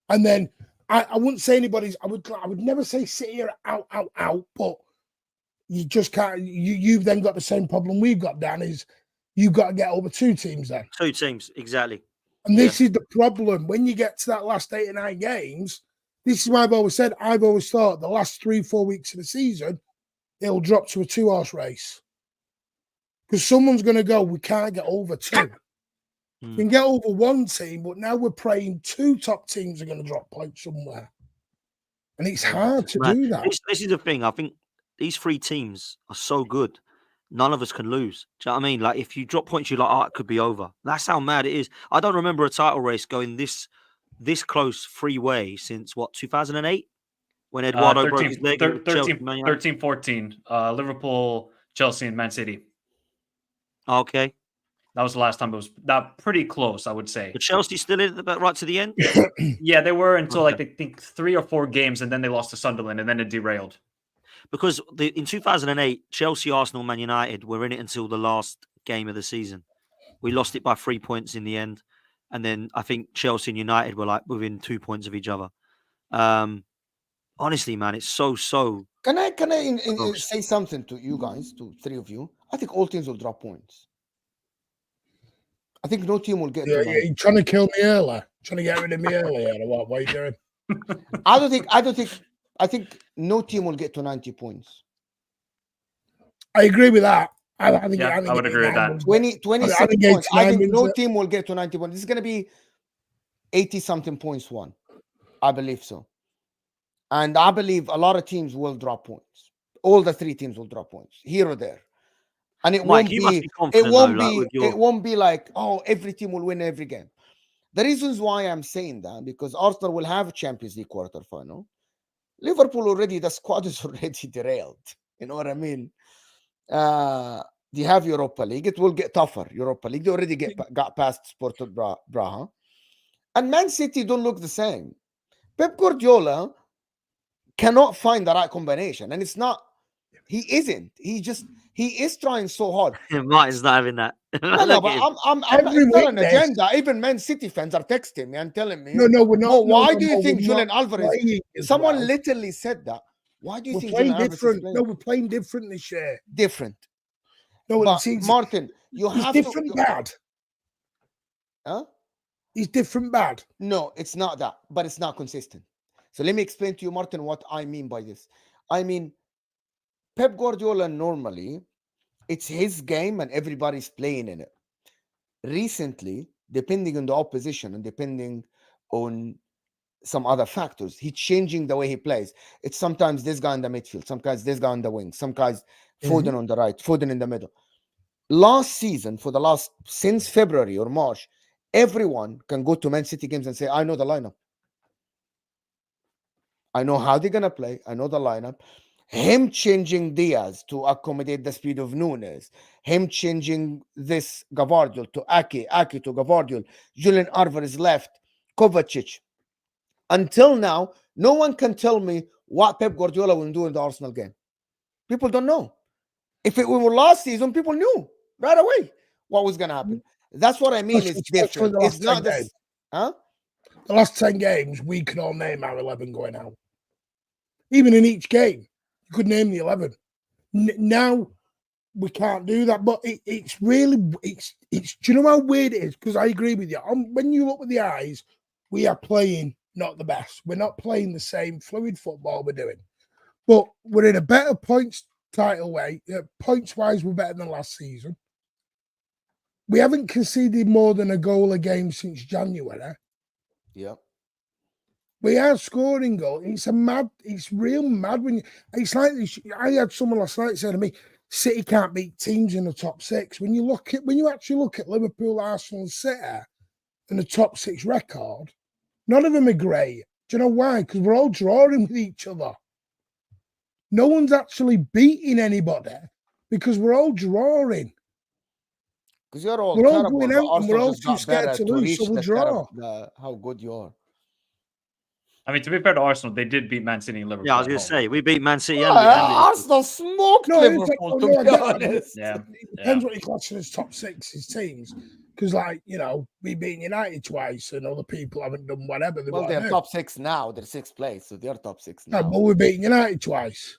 And then I wouldn't say anybody's. I would never say City are out, but you just can't. You've then got the same problem we've got, Dan. Is you've got to get over 2 teams then. 2 teams, exactly. And this is the problem when you get to that last 8 or 9 games. This is why I've always said. I've always thought the last 3-4 weeks of the season, it'll drop to a 2-horse race because someone's going to go. We can't get over 2. We can get over 1 team, but now we're praying 2 top teams are going to drop points somewhere. And it's hard to do that. This is the thing. I think these 3 teams are so good. None of us can lose. Do you know what I mean? Like, if you drop points, you're like, oh, it could be over. That's how mad it is. I don't remember a title race going this close 3-way since, what, 2008? When Eduardo broke his leg? 13-14. Liverpool, Chelsea, and Man City. Okay. That was the last time it was that pretty close, I would say. But Chelsea still in it right to the end? Yeah, they were until like I think 3 or 4 games, and then they lost to Sunderland, and then it derailed. Because in 2008, Chelsea, Arsenal, Man United were in it until the last game of the season. We lost it by 3 points in the end. And then I think Chelsea and United were like within 2 points of each other. Honestly, man, it's so. Can I say something to you guys, to 3 of you? I think all teams will drop points. I think no team will get. Yeah, you're trying to kill me early, trying to get rid of me early. What are you doing? I think no team will get to 90 points. I agree with that. I would agree with that. 26 points. I think no team will get to 90 points. This is going to be 80-something points won. I believe so. And I believe a lot of teams will drop points. All the 3 teams will drop points, here or there. And it won't be like, oh, every team will win every game. The reasons why I'm saying that, because Arsenal will have a Champions League quarterfinal. Liverpool already, the squad is already derailed. You know what I mean? They have Europa League. It will get tougher. Europa League. They already got past Porto Braga. And Man City don't look the same. Pep Guardiola cannot find the right combination. And it's not, he isn't. He is trying so hard. Martin's not having that. No, but I'm not an agenda. Even Man City fans are texting me and telling me, no, we're not. Oh, why do you think Julian Alvarez? Someone literally said that. Why do you think Julian Alvarez? No, we're playing different this year. Different. No, but Martin, you have different bad. Huh? He's different bad. No, it's not that, but it's not consistent. So let me explain to you, Martin, what I mean by this. I mean, Pep Guardiola normally, it's his game and everybody's playing in it. Recently, depending on the opposition and depending on some other factors, he's changing the way he plays. It's sometimes this guy in the midfield, sometimes this guy on the wing, some guys Foden on the right, Foden in the middle. Last season, since February or March, everyone can go to Man City games and say, I know the lineup. I know how they're going to play. I know the lineup. Him changing Diaz to accommodate the speed of Nunes. Him changing this Gavardiol to Ake to Gavardiol. Julian Alvarez left. Kovacic. Until now, no one can tell me what Pep Guardiola will do in the Arsenal game. People don't know. If it were last season, people knew right away what was going to happen. That's what I mean. It's different. It's not this. Huh? The last 10 games, we can all name our 11 going out. Even in each game, you could name the 11. Now, we can't do that. But it's really, do you know how weird it is? Because I agree with you. When you look with the eyes, we are playing not the best. We're not playing the same fluid football we're doing. But we're in a better points title way. Points-wise, we're better than last season. We haven't conceded more than a goal a game since January. Yeah. We are scoring goals. It's real mad when it's like I had someone last night say to me, City can't beat teams in the top 6. When you actually look at Liverpool, Arsenal, and City and the top 6 record, none of them are great. Do you know why? Because we're all drawing with each other. No one's actually beating anybody because we're all drawing. Because we're all going out and we're all too scared to lose, so we'll draw. How good you are. I mean, to be fair to Arsenal, they did beat Man City and Liverpool. Yeah, I was at going to home. say we beat Man City and Liverpool. Arsenal smoked No, Liverpool, to I be get that, but honest. Yeah. It depends what you class as top six as teams. Because, like, you know, we beat United twice and other people haven't done whatever they Well, want to they're do. top six now. They're sixth place, so they're top six No, now. but we're beating United twice.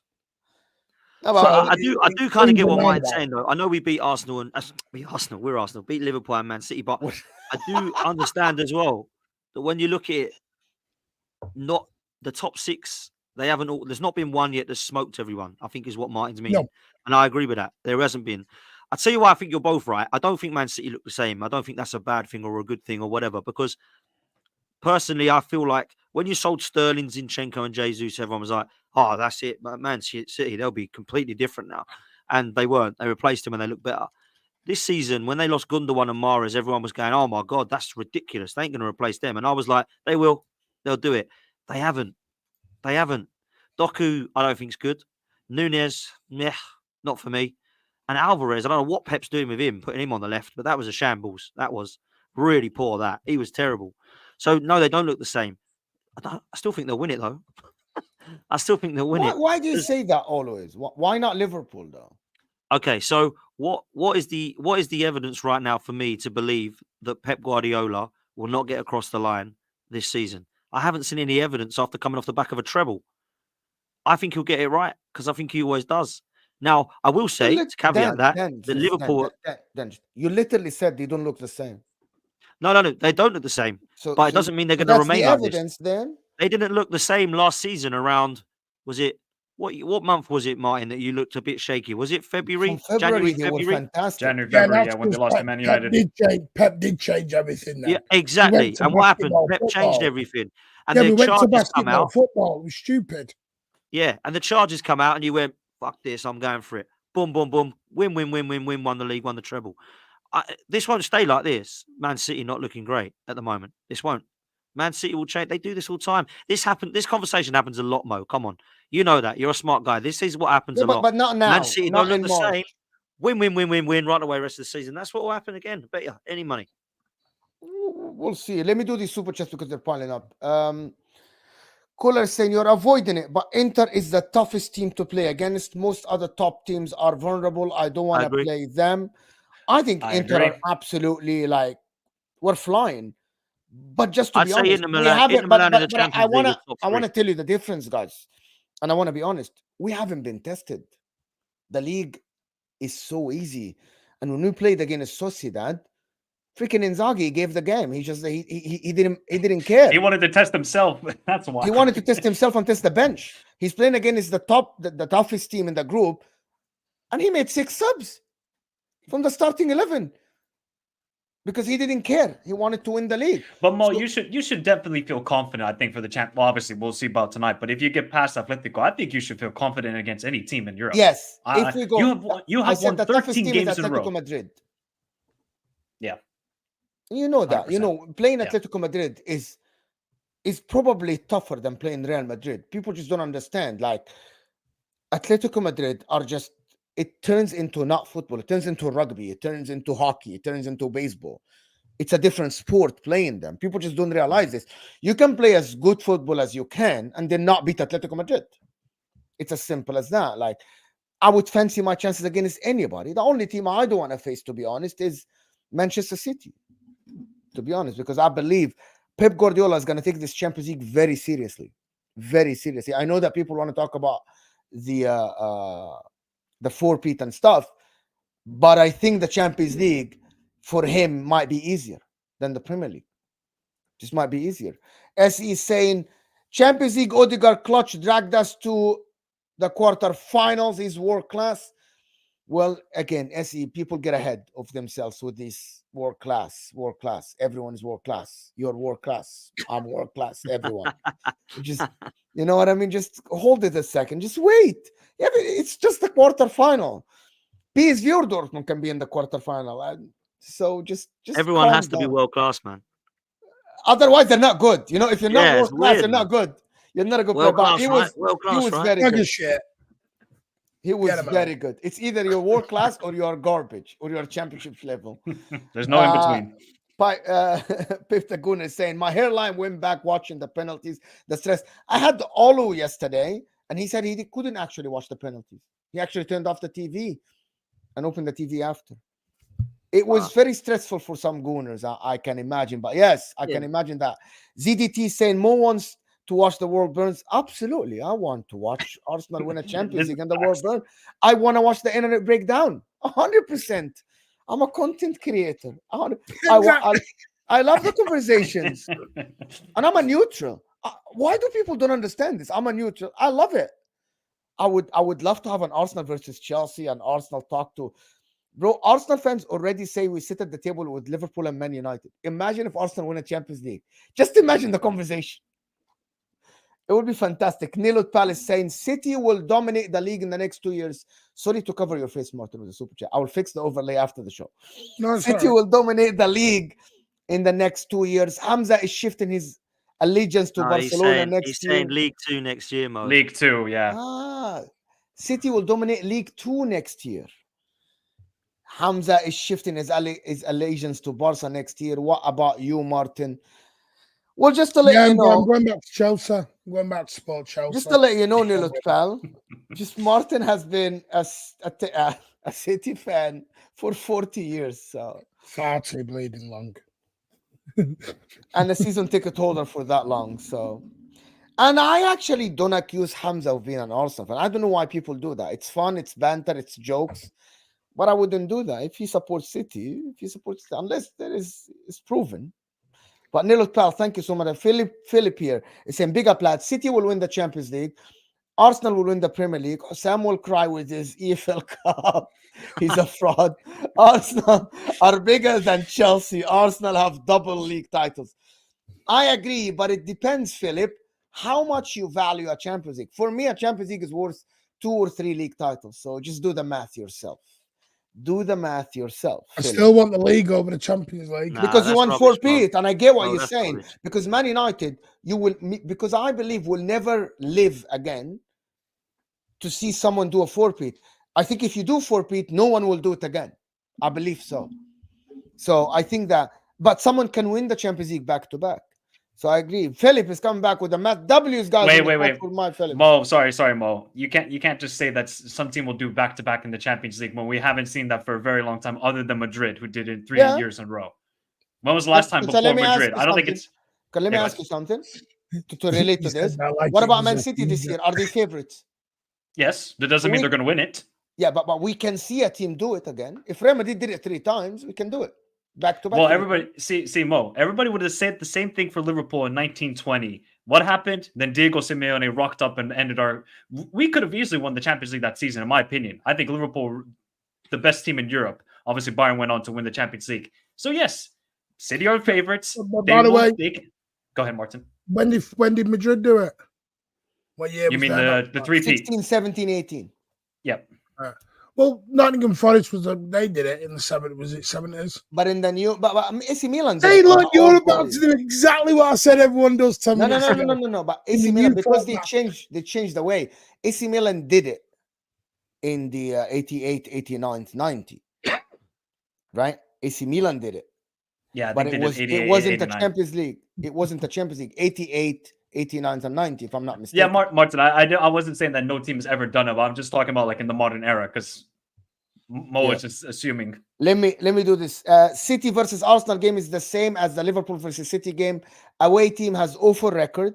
No, But but I do it kind of swings get what around Martin's about. saying though. I know we beat Arsenal and we're Arsenal, beat Liverpool and Man City, but I do understand as well that when you look at it, not the top six, they haven't all. There's not been one yet that's smoked everyone. I think is what Martin's meaning, and I agree with that. There hasn't been. I'll tell you why I think you're both right. I don't think Man City look the same. I don't think that's a bad thing or a good thing or whatever. Because personally, I feel like when you sold Sterling, Zinchenko, and Jesus, everyone was like, "Oh, that's it, Man City. They'll be completely different now," and they weren't. They replaced him, and they look better. This season, when they lost Gundogan and Mahrez, everyone was going, "Oh my God, that's ridiculous. They ain't going to replace them." And I was like, "They will. They'll do it." They haven't. They haven't. Doku, I don't think's good. Nunez, meh, not for me. And Alvarez, I don't know what Pep's doing with him, putting him on the left, but that was a shambles. That was really poor. That he was terrible. So no, they don't look the same. I still think they'll win it though. I still think they'll win it. Why do you say that always? Why not Liverpool though? Okay, so what is the evidence right now for me to believe that Pep Guardiola will not get across the line this season? I haven't seen any evidence after coming off the back of a treble. I think he'll get it right because I think he always does. Now, I will say, to caveat that Liverpool... you literally said they don't look the same. No, they don't look the same. But it doesn't mean they're going to remain like this. Then They didn't look the same last season around, was it... What month was it, Martin, that you looked a bit shaky? Was it February? January, they were fantastic. January, February, when they lost to Man United. Pep did change everything then. Yeah, exactly. And what happened? Pep changed everything. And we went to charges come out. Football. It was stupid. Yeah, and the charges come out and you went, fuck this, I'm going for it. Boom, boom, boom. Win, won the league, won the treble. This won't stay like this. Man City not looking great at the moment. This won't. Man City will change. They do this all the time. This conversation happens a lot, Mo. Come on. You know that. You're a smart guy. This is what happens a lot. But not now. Man City don't look the same. Win right away rest of the season. That's what will happen again. Bet you any money. We'll see. Let me do these super chats because they're piling up. Caller saying you're avoiding it, but Inter is the toughest team to play against. Most other top teams are vulnerable. I don't want to play them. I think Inter are absolutely we're flying. But just to be honest, I want to tell you the difference, guys. And I want to be honest. We haven't been tested. The league is so easy. And when we played against Sociedad, freaking Inzaghi gave the game. He just he didn't care. He wanted to test himself. That's why. He wanted to test himself and test the bench. He's playing against the toughest team in the group, and he made 6 subs from the starting 11 because he didn't care. He wanted to win the league. But Mo, you should definitely feel confident. I think for the champ. Well, obviously we'll see about tonight. But if you get past Atletico, I think you should feel confident against any team in Europe. Yes, if we go, you have won 13 games in a row. Madrid. Yeah. You know that. 100%. You know, playing Atletico Madrid is probably tougher than playing Real Madrid. People just don't understand. Atletico Madrid are just, it turns into not football. It turns into rugby. It turns into hockey. It turns into baseball. It's a different sport playing them. People just don't realize this. You can play as good football as you can and then not beat Atletico Madrid. It's as simple as that. I would fancy my chances against anybody. The only team I don't want to face, to be honest, is Manchester City. To be honest, because I believe Pep Guardiola is going to take this Champions League very seriously. Very seriously. I know that people want to talk about the four-peat and stuff, but I think the Champions League for him might be easier than the Premier League. Just might be easier. SE is saying, Champions League Odegaard clutch dragged us to the quarterfinals. He's world class. Well, again, SE, people get ahead of themselves with this world class. Everyone is world class. You're world class. I'm world class. Everyone. Just, you know what I mean? Just hold it a second. Just wait. Yeah, it's just the quarterfinal. PSV or Dortmund can be in the quarterfinal. So just everyone has to be world class, man. Otherwise, they're not good. You know, if you're not world class, you're not good. You're not a good player. He was very good. He was very good. It's either you're world class or you're garbage or you're championship level. There's no in between. Piftagun is saying, my hairline went back watching the penalties, the stress. I had the Olu yesterday, and he said he couldn't actually watch the penalties. He actually turned off the TV and opened the TV after. It was very stressful for some gooners, I can imagine. But yes, I can imagine that. ZDT saying, Mo wants to watch the world burns. Absolutely. I want to watch Arsenal win a Champions League and the world burn. I want to watch the internet breakdown. 100%. I'm a content creator. I love the conversations. And I'm a neutral. Why do people don't understand this? I'm a neutral. I love it. I would love to have an Arsenal versus Chelsea and Arsenal talk to. Bro, Arsenal fans already say we sit at the table with Liverpool and Man United. Imagine if Arsenal win a Champions League. Just imagine the conversation. It would be fantastic. Nilot Palace saying City will dominate the league in the next 2 years. Sorry to cover your face, Martin, with the super chat. I will fix the overlay after the show. No, City will dominate the league in the next 2 years. Hamza is shifting his allegiance to Barcelona next year. He's saying League 2 next year, Mo. League 2, yeah. City will dominate League 2 next year. Hamza is shifting his allegiance to Barca next year. What about you, Martin? Well, just to let you know, I'm going back to Chelsea. I'm going back to support Chelsea. Just to let you know, Nilot pal, just Martin has been a City fan for 40 years. So far too bleeding long. And a season ticket holder for that long. So, and I actually don't accuse Hamza of being an Arsenal fan. I don't know why people do that. It's fun, it's banter, it's jokes. But I wouldn't do that if he supports City. Unless it's proven. But Nilot Pal, thank you so much. Philip here is saying, big up, lads. City will win the Champions League. Arsenal will win the Premier League. Sam will cry with his EFL Cup. He's a fraud. Arsenal are bigger than Chelsea. Arsenal have double league titles. I agree, but it depends, Philip, how much you value a Champions League. For me, a Champions League is worth 2 or 3 league titles. So just do the math yourself. I still want the league over the Champions League because you want 4-peat, and I get what you're saying. Rubbish. Because Man United, because I believe will never live again to see someone do a 4-peat. I think if you do 4-peat, no one will do it again. I believe so. So I think that, but someone can win the Champions League back to back. So I agree. Philip is coming back with the math. W's guys. Wait. Mo, sorry, Mo. You can't just say that some team will do back to back in the Champions League when we haven't seen that for a very long time, other than Madrid, who did it 3 years in a row. When was the last time before Madrid? I don't think it's. Let me ask you something to relate to this. What about Man City this year? Are they favorites? Yes, that doesn't mean they're going to win it. Yeah, but we can see a team do it again. If Real Madrid did it 3 times, we can do it. Back to back. Well, everybody, see, Mo, everybody would have said the same thing for Liverpool in 1920. What happened? Then Diego Simeone rocked up and ended our. We could have easily won the Champions League that season, in my opinion. I think Liverpool, the best team in Europe. Obviously, Bayern went on to win the Champions League. So, yes, City are favorites. By the way, go ahead, Martin. When did Madrid do it? What year? You mean the 3-peat? 16, 17, 18. Yep. Well, Nottingham Forest they did it in the 70s. Was it 70s? But in the new, but AC Milan. Hey, look, you're about to do exactly what I said. Everyone does 10 minutes ago. No. But AC Milan, because they changed the way. AC Milan did it in the 88, 89, 90, right? AC Milan did it. Yeah, but it wasn't the Champions League. It wasn't the Champions League. 88. 89 and 90, if I'm not mistaken. Yeah, Martin, I wasn't saying that no team has ever done it, but I'm just talking about like in the modern era, because Mo is just assuming. Let me do this. City versus Arsenal game is the same as the Liverpool versus City game. Away team has awful record.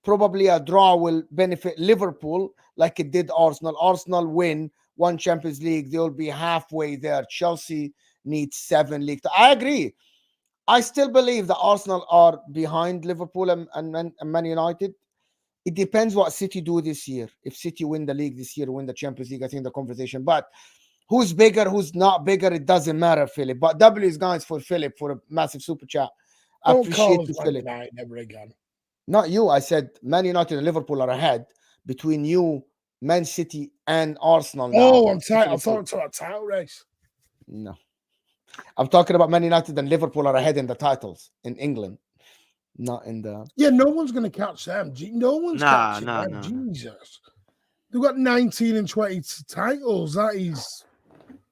Probably a draw will benefit Liverpool like it did Arsenal. Arsenal win 1 Champions League. They'll be halfway there. Chelsea needs 7 league. I agree. I still believe that Arsenal are behind Liverpool and Man United. It depends what City do this year. If City win the league this year, win the Champions League, I think the conversation. But who's bigger, who's not bigger, it doesn't matter, Philip. But W's guys for Philip for a massive super chat. I appreciate you, Philip. Never again. Not you. I said Man United and Liverpool are ahead between you, Man City, and Arsenal. Oh, I'm tired. I thought it was a title race. No. I'm talking about Man United and Liverpool are ahead in the titles in England, not in the. Yeah, no one's going to catch them. No one's catching them. No. Jesus. They've got 19 and 20 titles. That is.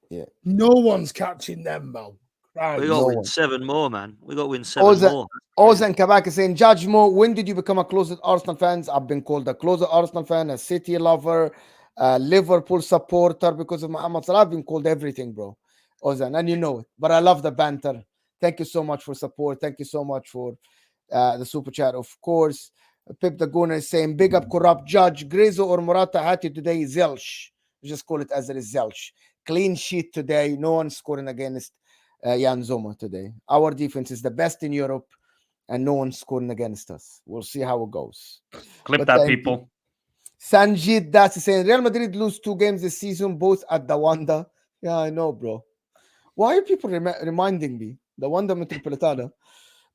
Yeah. No one's catching them, Mo. Right. We got to No win one. 7 more, man. We got to win 7 Ozan, more. Ozan Kabak is saying, Judge Mo, when did you become a closet Arsenal fan? I've been called a closet Arsenal fan, a City lover, a Liverpool supporter because of Mohamed Salah. I've been called everything, bro. Ozan, and you know it. But I love the banter. Thank you so much for support. Thank you so much for the super chat, of course. Pip the Gunner is saying, big up corrupt Judge. Grezzo or Morata Hati today, Zelsh. We just call it as it is, Zelsh. Clean sheet today. No one scoring against Jan Zoma today. Our defense is the best in Europe, and no one's scoring against us. We'll see how it goes. Clip But that, thank you. people. Sanjit Das is saying Real Madrid lose 2 games this season, both at the Wanda. Yeah, I know, bro. Why are people reminding me? The Wanda Metropolitana.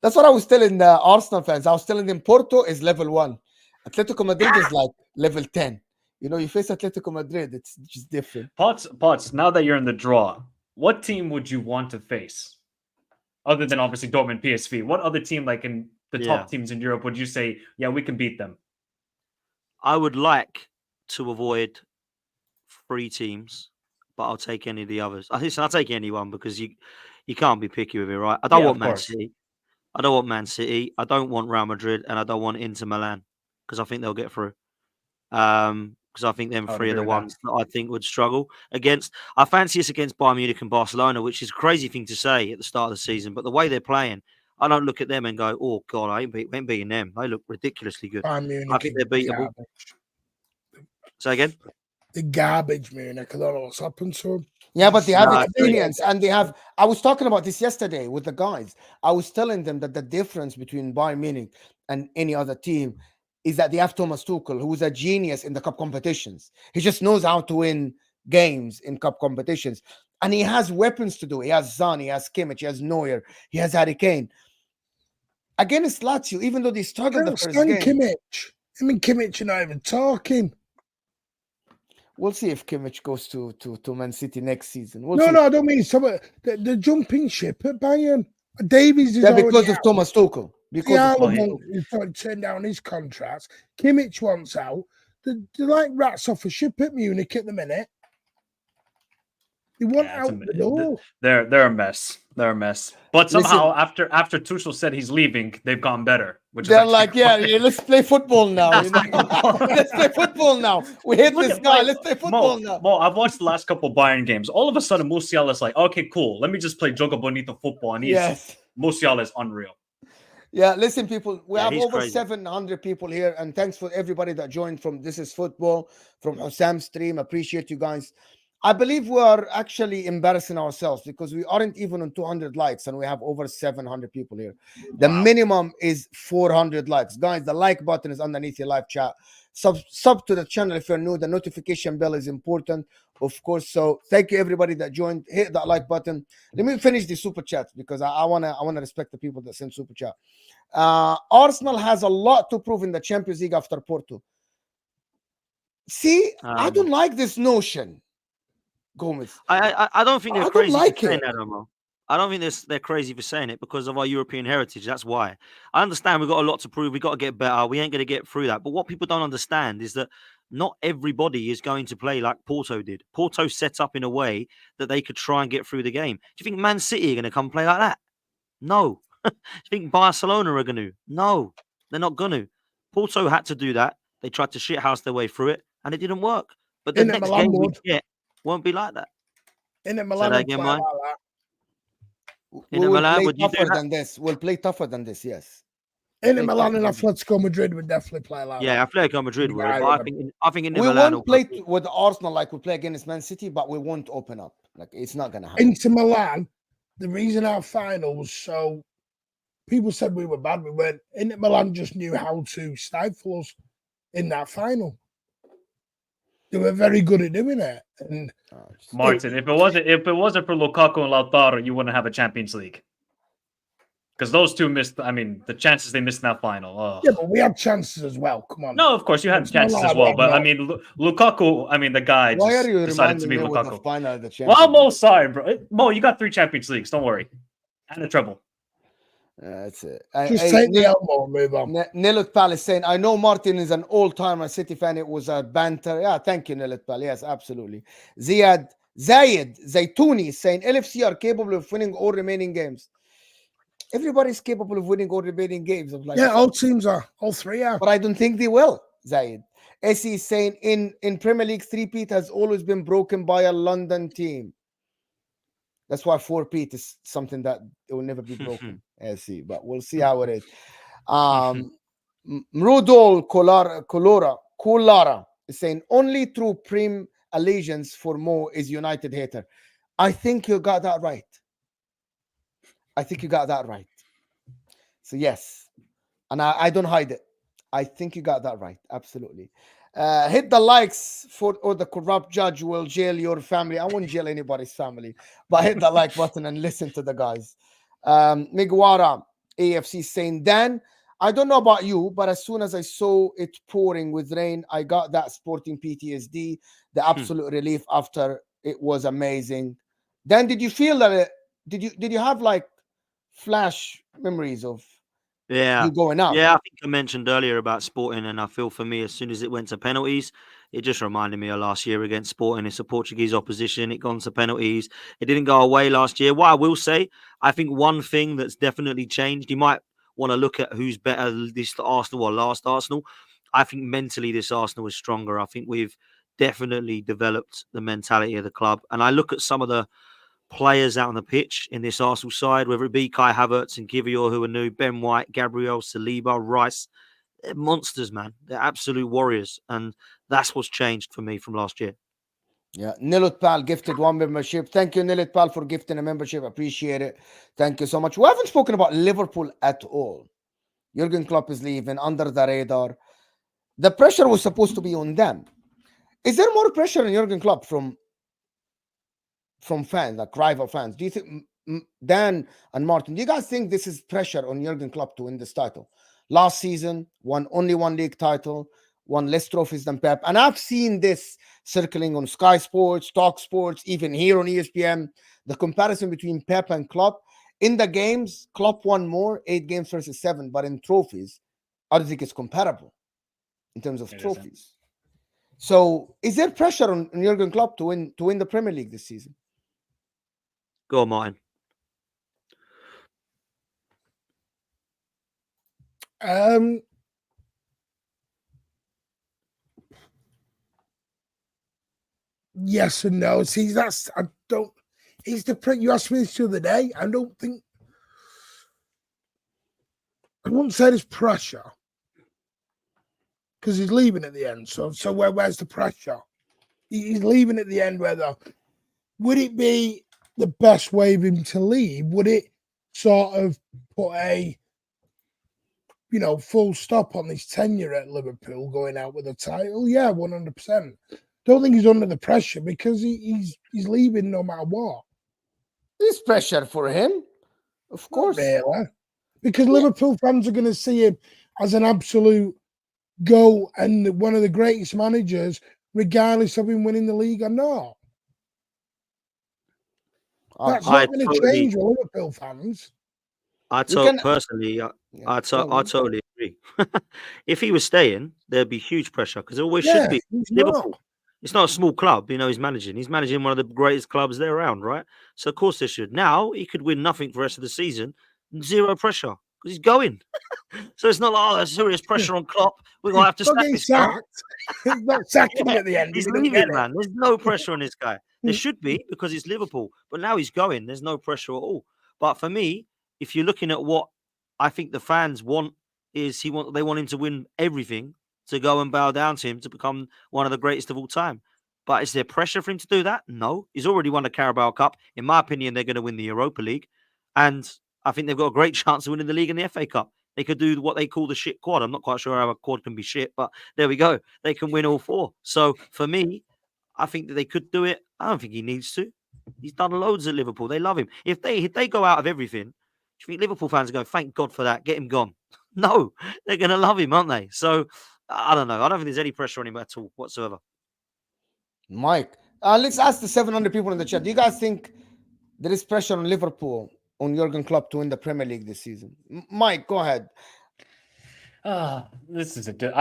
That's what I was telling the Arsenal fans. I was telling them Porto is level 1. Atletico Madrid is like level 10. You know, you face Atletico Madrid, it's just different. Potts, now that you're in the draw, what team would you want to face? Other than obviously Dortmund, PSV, what other team, like in the top teams in Europe, would you say, yeah, we can beat them? I would like to avoid 3 teams, but I'll take any of the others. I'll take anyone because you can't be picky with it, right? I don't want Man City. I don't want Man City. I don't want Real Madrid, and I don't want Inter Milan because I think they'll get through. Because I think them 3 are the ones that I think would struggle against. I fancy us against Bayern Munich and Barcelona, which is a crazy thing to say at the start of the season. But the way they're playing, I don't look at them and go, "Oh God, I ain't beating them." They look ridiculously good. I think they're beatable. Say again. The garbage, Munich. I don't know what's happened to them. Yeah, but they have experience, and they have. I was talking about this yesterday with the guys. I was telling them that the difference between Bayern Munich and any other team is that they have Thomas Tuchel, who's a genius in the cup competitions. He just knows how to win games in cup competitions, and he has weapons to do. He has Zan, he has Kimmich, he has Neuer, he has Harry Kane. Against Lazio, even though they struggled the first game. Kimmich. I mean, Kimmich, you're not even talking. We'll see if Kimmich goes to Man City next season. No, I don't mean the jumping ship at Bayern. Davies is because of Thomas Tuchel. Because he's trying to turn down his contracts. Kimmich wants out. They're like rats off a ship at Munich at the minute. They want out the door. They're a mess. They're a mess. But somehow, after Tuchel said he's leaving, they've gone better. They're like, let's play football now. You know? Let's play football now. We hate this guy. Let's play football now. Mo, I've watched the last couple of Bayern games. All of a sudden, Musiala's like, okay, cool. Let me just play Jogo Bonito football. And Musiala is unreal. Yeah, listen, people, we have over 700 people here, and thanks for everybody that joined from This Is Football, from Hossam's stream. Appreciate you guys. I believe we are actually embarrassing ourselves because we aren't even on 200 likes, and we have over 700 people here. The minimum is 400 likes. Guys, the like button is underneath your live chat. Sub to the channel if you're new. The notification bell is important, of course. So thank you, everybody that joined. Hit that like button. Let me finish the super chat because I wanna respect the people that send super chat. Arsenal has a lot to prove in the Champions League after Porto. See, I don't like this notion, Gomez. I don't think they're crazy for saying that, Omar. I don't think they're crazy for saying it because of our European heritage. That's why. I understand we've got a lot to prove. We've got to get better. We ain't going to get through that. But what people don't understand is that not everybody is going to play like Porto did. Porto set up in a way that they could try and get through the game. Do you think Man City are going to come play like that? No. Do you think Barcelona are going to? No, they're not going to. Porto had to do that. They tried to shithouse their way through it, and it didn't work. But the next game we get won't be like that. In Milan, we'll play tougher than this. We'll play tougher than this, yes. In Milan and Atletico Madrid would definitely play like that. Yeah, Atletico Madrid will. But I think in we Milan won't play with Arsenal like we play against Man City, but we won't open up. Like it's not going to happen. Into Milan, the reason our final was so... People said we were bad. We weren't. Inter Milan just knew how to stifle us in that final. They were very good at doing it. And Martin, if it wasn't for Lukaku and Lautaro, you wouldn't have a Champions League. Because those two missed. I mean, the chances they missed in that final. Oh. Yeah, but we had chances as well. Come on. No, of course you had chances as well. But I mean, Lukaku. I mean, the guy just decided to be Lukaku. Well, Mo, sorry, bro. Mo, you got 3 Champions Leagues. Don't worry, and a treble. That's it. Just take the elbow and move on. Nilut Pal is saying, I know Martin is an old-timer City fan. It was a banter. Yeah, thank you, Nilut Pal. Yes, absolutely. Ziad Zaytouni is saying LFC are capable of winning all remaining games. Everybody's capable of winning all remaining games. I'm like, Yeah, all teams are. All three are. but I don't think they will, Zayed. Essie is saying in Premier League, 3-peat has always been broken by a London team. That's why 4-peat is something that it will never be broken, Essie. But we'll see how it is. Rudol Kolara is saying only through Prem allegiance for Mo is United hater. I think you got that right. So yes, and I don't hide it. I think you got that right. Absolutely. Hit the likes or the corrupt judge will jail your family. I won't jail anybody's family, but hit the like button and listen to the guys. Migwara AFC saying, Dan, I don't know about you, but as soon as I saw it pouring with rain, I got that sporting PTSD, the absolute relief after. It was amazing. Dan, did you feel that? Did you have like flash memories of you going out? Yeah, I think I mentioned earlier about Sporting, and I feel for me, as soon as it went to penalties, it just reminded me of last year against Sporting. It's a Portuguese opposition. It gone to penalties. It didn't go away last year. What I will say, I think one thing that's definitely changed, you might want to look at who's better, this Arsenal or last Arsenal. I think mentally this Arsenal is stronger. I think we've definitely developed the mentality of the club. And I look at some of the players out on the pitch in this Arsenal side, whether it be Kai Havertz and Kivior, who are new, Ben White, Gabriel, Saliba, Rice. They're monsters, man. They're absolute warriors. And that's what's changed for me from last year. Yeah, Nilut Pal gifted 1 membership. Thank you, Nilut Pal, for gifting a membership. Appreciate it. Thank you so much. We haven't spoken about Liverpool at all. Jurgen Klopp is leaving under the radar. The pressure was supposed to be on them. Is there more pressure on Jurgen Klopp from fans, like rival fans? Do you think, Dan and Martin, do you guys think this is pressure on Jurgen Klopp to win this title? Last season, only one league title, won less trophies than Pep. And I've seen this circling on Sky Sports, Talk Sports, even here on ESPN, the comparison between Pep and Klopp. In the games, Klopp won more, 8 games versus 7, but in trophies, I don't think it's comparable in terms of trophies. So is there pressure on Jurgen Klopp to win the Premier League this season? Go on, Martin. Yes and no. See, you asked me this the other day. I wouldn't say there's pressure because he's leaving at the end. So where's the pressure? He's leaving at the end. Would it be the best way of him to leave? Would it sort of put a full stop on his tenure at Liverpool, going out with a title? Yeah, 100%. Don't think he's under the pressure because he's leaving no matter what. There's pressure for him, of course. Really? Because Liverpool fans are going to see him as an absolute go and one of the greatest managers, regardless of him winning the league or not. That's not going to change with Liverpool fans. I totally agree. If he was staying, there'd be huge pressure because there always should be. Liverpool. It's not a small club, he's managing. He's managing one of the greatest clubs there around, right? So, of course, there should. Now, he could win nothing for the rest of the season. Zero pressure because he's going. So, it's not like, there's serious pressure on Klopp. We're going to have to sack this guy. He's not sacking him at the end. He's leaving, man. There's no pressure on this guy. There should be because it's Liverpool. But now he's going. There's no pressure at all. But for me, if you're looking at what I think the fans want, they want him to win everything, to go and bow down to him to become one of the greatest of all time. But is there pressure for him to do that? No. He's already won the Carabao Cup. In my opinion, they're going to win the Europa League. And I think they've got a great chance of winning the league and the FA Cup. They could do what they call the shit quad. I'm not quite sure how a quad can be shit, but there we go. They can win all 4. So for me, I think that they could do it. I don't think he needs to. He's done loads at Liverpool. They love him. If they go out of everything, do you think Liverpool fans are going, thank God for that, get him gone? No, they're going to love him, aren't they? So I don't know. I don't think there's any pressure on him at all whatsoever. Mike, let's ask the 700 people in the chat. Do you guys think there is pressure on Liverpool, on Jurgen Klopp to win the Premier League this season? Mike, go ahead. I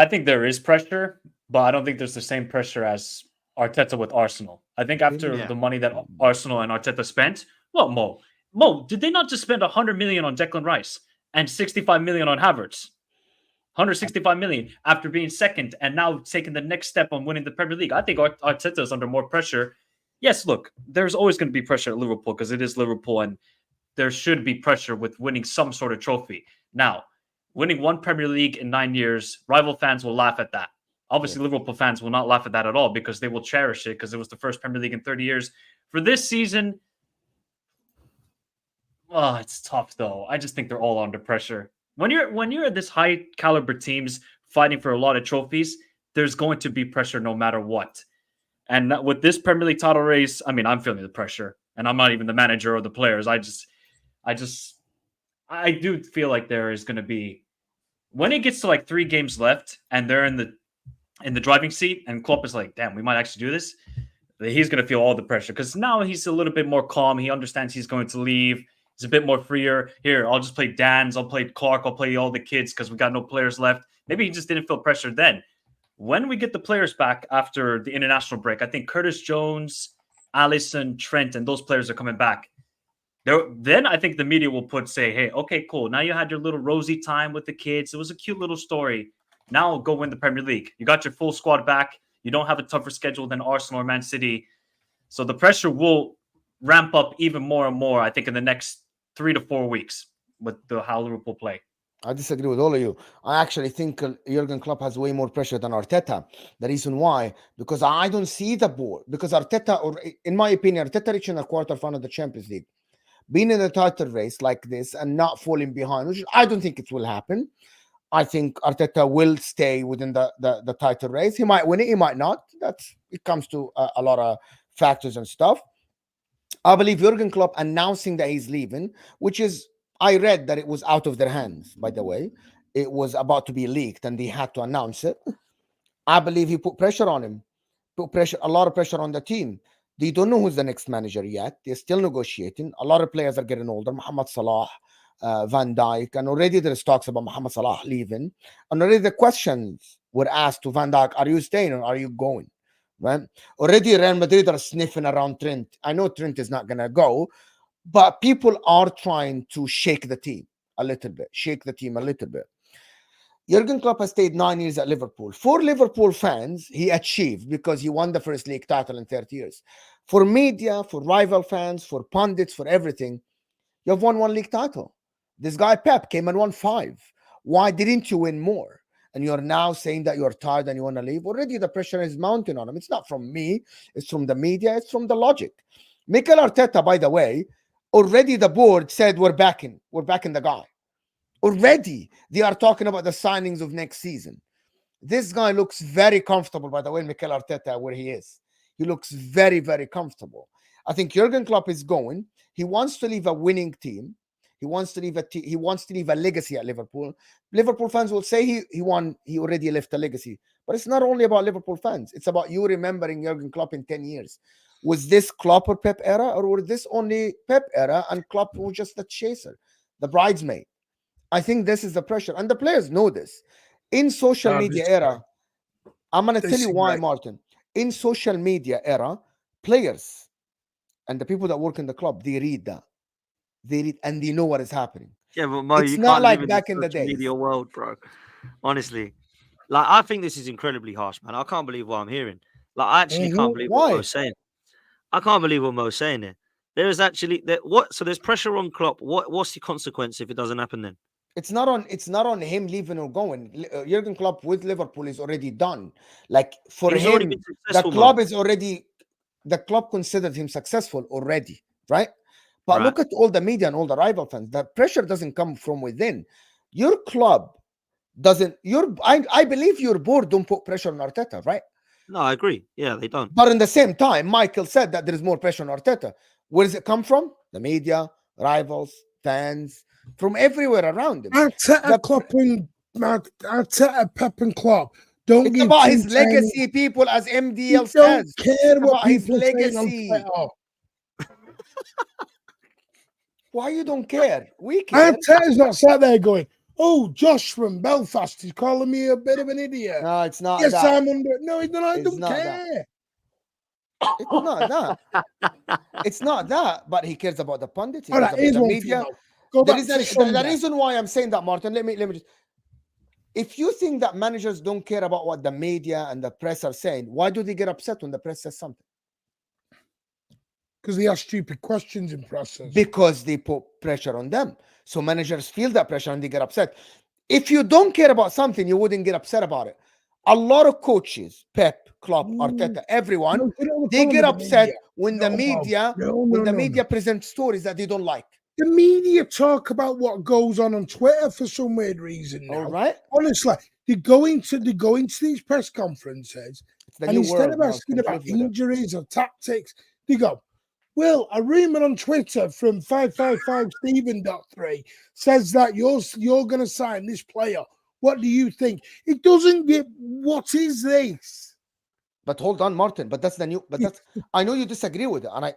think there is pressure, but I don't think there's the same pressure as Arteta with Arsenal. I think after Yeah. the money that Arsenal and Arteta spent, what Mo, did they not just spend 100 million on Declan Rice and 65 million on Havertz? 165 million after being second and now taking the next step on winning the Premier League. I think Arteta is under more pressure. Yes, look, there's always going to be pressure at Liverpool because it is Liverpool and there should be pressure with winning some sort of trophy. Now, winning one Premier League in 9 years, rival fans will laugh at that. Obviously, Liverpool fans will not laugh at that at all because they will cherish it because it was the first Premier League in 30 years. For this season, it's tough though. I just think they're all under pressure. When you're this high caliber teams fighting for a lot of trophies, there's going to be pressure no matter what. And with this Premier League title race, I mean, I'm feeling the pressure, and I'm not even the manager or the players. I do feel like there is going to be, when it gets to like 3 games left and they're in the driving seat and Klopp is like, damn, we might actually do this. He's going to feel all the pressure because now he's a little bit more calm. He understands he's going to leave. He's a bit more freer. Here, I'll just play Dan's. I'll play Clark. I'll play all the kids because we got no players left. Maybe he just didn't feel pressure then. When we get the players back after the international break, I think Curtis Jones, Alisson, Trent, and those players are coming back. Then I think the media will say, hey, okay, cool. Now you had your little rosy time with the kids. It was a cute little story. Now go win the Premier League. You got your full squad back. You don't have a tougher schedule than Arsenal or Man City. So the pressure will ramp up even more and more, I think, in the next 3 to 4 weeks with how Liverpool play. I disagree with all of you. I actually think Jurgen Klopp has way more pressure than Arteta. The reason why, because I don't see the board. Because Arteta, or in my opinion, Arteta reaching a quarterfinal of the Champions League, being in the title race like this and not falling behind, which I don't think it will happen. I think Arteta will stay within the title race. He might win it, he might not. It comes to a lot of factors and stuff. I believe Jurgen Klopp announcing that he's leaving, which is, I read that it was out of their hands, by the way. It was about to be leaked and they had to announce it. I believe he put pressure on him, a lot of pressure on the team. They don't know who's the next manager yet. They're still negotiating. A lot of players are getting older. Mohamed Salah, Van Dijk, and already there's talks about Mohamed Salah leaving. And already the questions were asked to Van Dijk, are you staying or are you going? Right? Already Real Madrid are sniffing around Trent. I know Trent is not going to go, but people are trying to shake the team a little bit. Jurgen Klopp has stayed 9 years at Liverpool. For Liverpool fans, he achieved because he won the first league title in 30 years. For media, for rival fans, for pundits, for everything, you have won 1 league title. This guy Pep came and won 5. Why didn't you win more? And you're now saying that you're tired and you want to leave. Already the pressure is mounting on him. It's not from me. It's from the media. It's from the logic. Mikel Arteta, by the way, already the board said we're backing the guy. Already they are talking about the signings of next season. This guy looks very comfortable, by the way, Mikel Arteta, where he is. He looks very, very comfortable. I think Jurgen Klopp is going. He wants to leave a winning team. He wants to leave a legacy at Liverpool. Liverpool fans will say he already left a legacy. But it's not only about Liverpool fans. It's about you remembering Jurgen Klopp in 10 years. Was this Klopp or Pep era, or was this only Pep era and Klopp was just the chaser, the bridesmaid? I think this is the pressure. And the players know this. In social media era, I'm going to tell you why, Martin. In social media era, players and the people that work in the club, they read that. They read and they know what is happening. Yeah, but Mo, it's you not can't like live back in the social days. media world, bro. Honestly, like I think this is incredibly harsh, man. I can't believe what I'm hearing. Like I actually can't believe what Mo's saying. I can't believe what Mo's saying there. There is actually so there's pressure on Klopp. What's the consequence if it doesn't happen then? It's not on him leaving or going. Jurgen Klopp with Liverpool is already done. Like for him, the club considered him successful already, right? But look at all the media and all the rival fans. The pressure doesn't come from within. Your club doesn't. I believe your board don't put pressure on Arteta, right? No, I agree. Yeah, they don't. But in the same time, Michael said that there is more pressure on Arteta. Where does it come from? The media, rivals, fans, from everywhere around him. Arteta, Pep and Klopp. Don't it's about his legacy, people, as MDL says. Don't care what people say on Twitter. Why you don't care? We care. Arteta's not sat there going, oh, Josh from Belfast is calling me a bit of an idiot. No, it's not. Yes, that. I'm under. No, I don't care. That. It's not that. It's not that, but he cares about the pundits. He All cares right, about here's the one for you, media. Mo. Go The back to reason, the Sunday. reason why I'm saying that, Martin, let me just. If you think that managers don't care about what the media and the press are saying, why do they get upset when the press says something? Because they ask stupid questions in process. Because they put pressure on them. So managers feel that pressure and they get upset. If you don't care about something, you wouldn't get upset about it. A lot of coaches, Pep, Klopp, Arteta, everyone, No, you know the they problem get with the upset media. when No, the Mo. media No. presents stories that they don't like. The media talk about what goes on Twitter for some weird reason now. All right, Honestly, they go into these press conferences, it's the and new instead world. of asking Martin, about live with it. injuries or tactics, they go, "Well, a rumor on Twitter from 555Stephen.3 says that you're going to sign this player. What do you think?" It doesn't get. What is this? But hold on, Martin. But that's the new. But that's. I know you disagree with it, and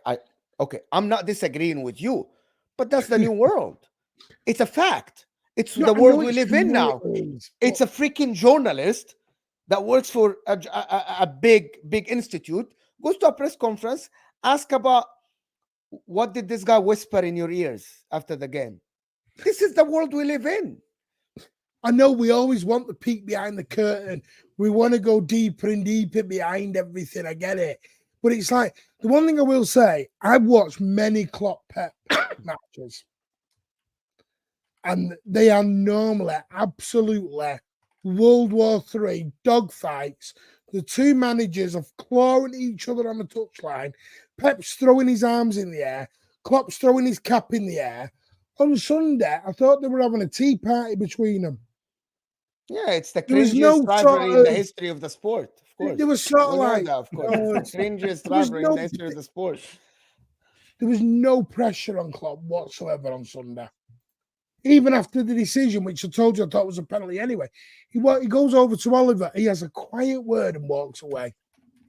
okay, I'm not disagreeing with you, but that's the new world. It's a fact. It's No, the I know world we it's live in true, now. it is, It's but a freaking journalist that works for a big institute, goes to a press conference, ask about what did this guy whisper in your ears after the game. This is the world we live in. I know we always want the peek behind the curtain. We want to go deeper and deeper behind everything. I get it. But it's like, the one thing I will say, I've watched many Klopp Pep matches. And they are normally absolutely World War III dogfights. The two managers are clawing each other on the touchline. Pep's throwing his arms in the air. Klopp's throwing his cap in the air. On Sunday, I thought they were having a tea party between them. Yeah, it's the There was cringiest no rivalry in sort the of. history of the sport. Of course, There was sort of we know like, that. Of course, no, it's the cringiest there was rivalry in no, the history of the sport. there was no pressure on Klopp whatsoever on Sunday. Even after the decision, which I told you I thought was a penalty anyway, he goes over to Oliver. He has a quiet word and walks away.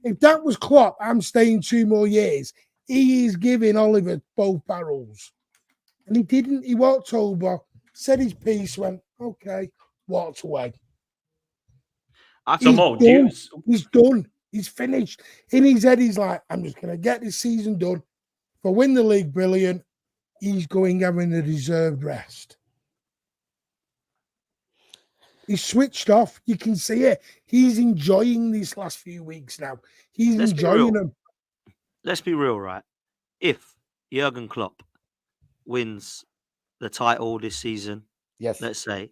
If that was Klopp, I'm staying 2 more years. He is giving Oliver both barrels. And he didn't. He walked over, said his piece, went, okay, walked away. So Mo, do you? He's done. He's finished. In his head, he's like, I'm just going to get this season done. If I win the league, brilliant. He's going having a deserved rest. He's switched off. You can see it. He's enjoying these last few weeks now. He's enjoying them. Let's be real, right? If Jurgen Klopp wins the title this season, Yes, let's say,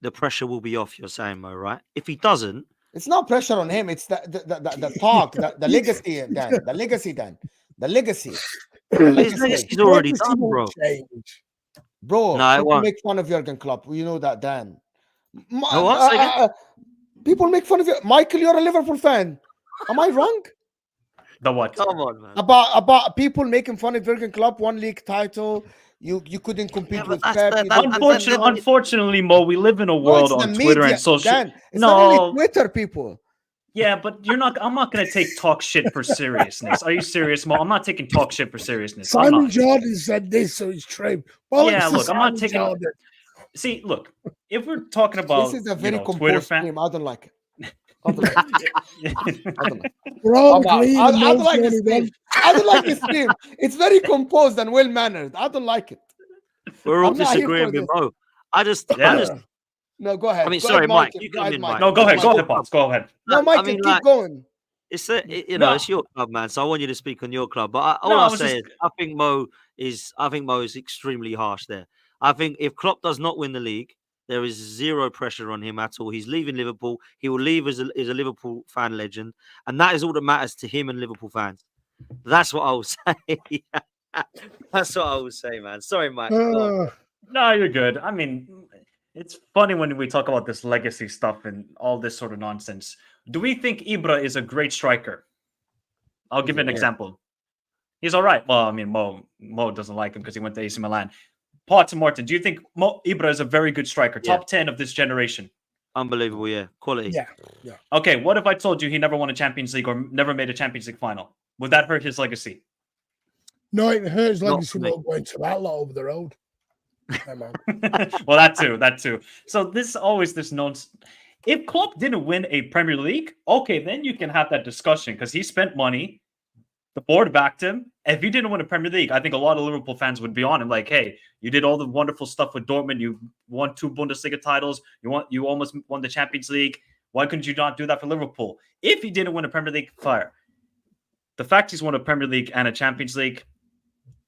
the pressure will be off, you're saying, Mo, right? If he doesn't, it's not pressure on him. It's the talk, the legacy, Dan. The legacy, Dan. The legacy. his legacy's already Legacy done, won't bro. change. Bro, No, it people won't. make fun of Jurgen Klopp. You know that, Dan. No, what? Say again? People make fun of you. Michael, you're a Liverpool fan. Am I wrong? The what? Come on, man. About people making fun of Jurgen Klopp, 1 league title. You couldn't compete but with that's Pep. the- You that- didn't that's do the- that. Unfortunately, Mo, we live in a No, world it's on the Twitter media, and social. Dan. It's not only Twitter people. Yeah, but I'm not going to take talk shit for seriousness. Are you serious, Mo? I'm not taking talk shit for seriousness. I'm Simon not. Jordan said this, so it's true. Yeah, look, I'm Simon not taking. Jordan. See, look, if we're talking about This is a very Twitter composed fan, stream. I don't like it. I don't like it. I don't like it. We're all I'm out. agreeing. I and don't Mo's like the this only stream. one. I don't like this stream. It's very composed and well mannered. I don't like it. We're all I'm not here for disagreeing with this. Mo. I just, No, go ahead. I mean, Go sorry, ahead, Mike, Mike. you Go come ahead, in, Mike. Mike. no, go ahead, Mike. go ahead, Pops, go ahead. No, Mike, I mean, keep like, going. it's you No. know, it's your club, man. So I want you to speak on your club. But all No, I I'll was say just- is, I think Mo is extremely harsh there. I think if Klopp does not win the league, there is zero pressure on him at all. He's leaving Liverpool. He will leave as a Liverpool fan legend, and that is all that matters to him and Liverpool fans. That's what I will say. That's what I will say, man. Sorry, Mike. Go on. No, you're good. I mean, it's funny when we talk about this legacy stuff and all this sort of nonsense. Do we think Ibra is a great striker? I'll give you an Yeah. example. He's all right. Well, I mean, Mo doesn't like him because he went to AC Milan. Potts and Martin, do you think Ibra is a very good striker? Yeah. Top 10 of this generation? Unbelievable, yeah. Quality. Yeah. Okay, what if I told you he never won a Champions League or never made a Champions League final? Would that hurt his legacy? No, it hurts Not legacy for me. not going to that lot over the road. Come on. Well, that too. So this nonsense. If Klopp didn't win a Premier League, okay, then you can have that discussion because he spent money. The board backed him. If he didn't win a Premier League, I think a lot of Liverpool fans would be on him like, hey, you did all the wonderful stuff with Dortmund. You won 2 Bundesliga titles. You almost won the Champions League. Why couldn't you not do that for Liverpool? If he didn't win a Premier League, fire. The fact he's won a Premier League and a Champions League,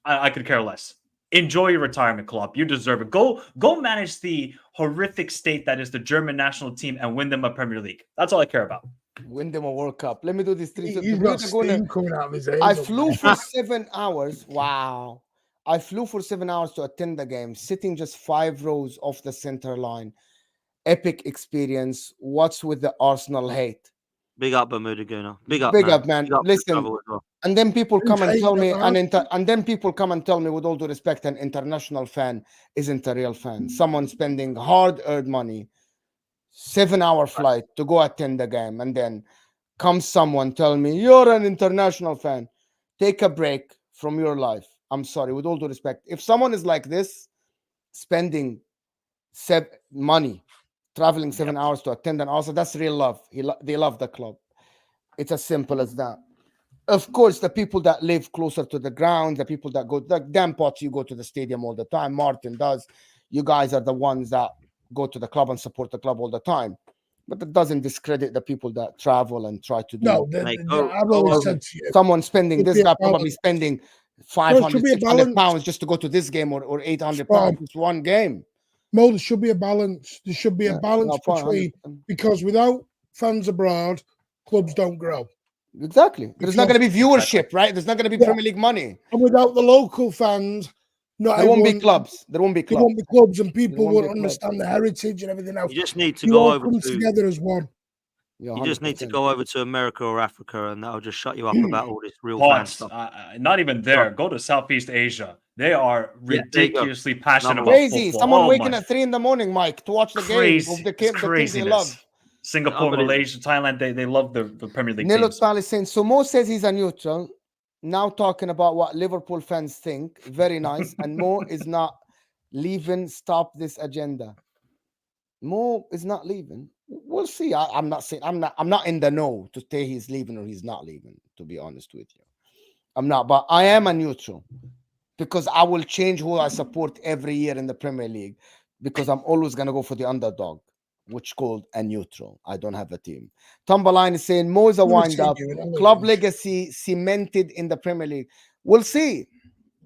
I could care less. Enjoy your retirement, Klopp. You deserve it. Go manage the horrific state that is the German national team and win them a Premier League. That's all I care about. Win them a World Cup. Let me do this. He's got steam coming out of his ears. I flew for 7 hours. Wow. I flew for 7 hours to attend the game, sitting just 5 rows off the center line. Epic experience. What's with the Arsenal hate? Big up, Bermuda Gooner. Big up, man. Big up Listen, and then people come and tell me, and then people come and tell me, with all due respect, an international fan isn't a real fan. Someone spending hard-earned money, 7-hour flight to go attend the game, and then comes someone tell me you're an international fan. Take a break from your life. I'm sorry, with all due respect. If someone is like this, spending money, traveling 7 hours to attend an Arsenal, that's real love. They love the club. It's as simple as that. Of course, the people that live closer to the ground, the people that go, the damn pots, you go to the stadium all the time. Martin does. You guys are the ones that go to the club and support the club all the time. But that doesn't discredit the people that travel and try to do. No, I've always said to you, someone spending, this guy probably spending 500, 600 pounds just to go to this game, or 800 pounds just one game. Mo, there should be a balance. There should be a balance between, because without fans abroad, clubs don't grow. Exactly. There's not going to be viewership, right? There's not going to be Premier League money. And without the local fans, there won't be clubs. There won't be clubs. There won't be clubs, and people won't understand the heritage and everything else. You just need to go over together as one. You just need to go over to America or Africa, and that'll just shut you up about all this real fan stuff. Not even there. Go to Southeast Asia. They are ridiculously passionate about crazy. football. Someone waking at 3 a.m, Mike, to watch the game of the team they love. Singapore, Malaysia, Thailand, they love the Premier League teams. Palace saying, so Mo says he's a neutral. Now talking about what Liverpool fans think. Very nice. And Mo is not leaving. Stop this agenda. Mo is not leaving. We'll see. I'm not saying I'm not in the know to say he's leaving or he's not leaving, to be honest with you. I'm not, but I am a neutral because I will change who I support every year in the Premier League, because I'm always gonna go for the underdog, which called a neutral. I don't have a team. Tumbaline is saying Mo is a wind-up. Club legacy cemented in the Premier League. We'll see.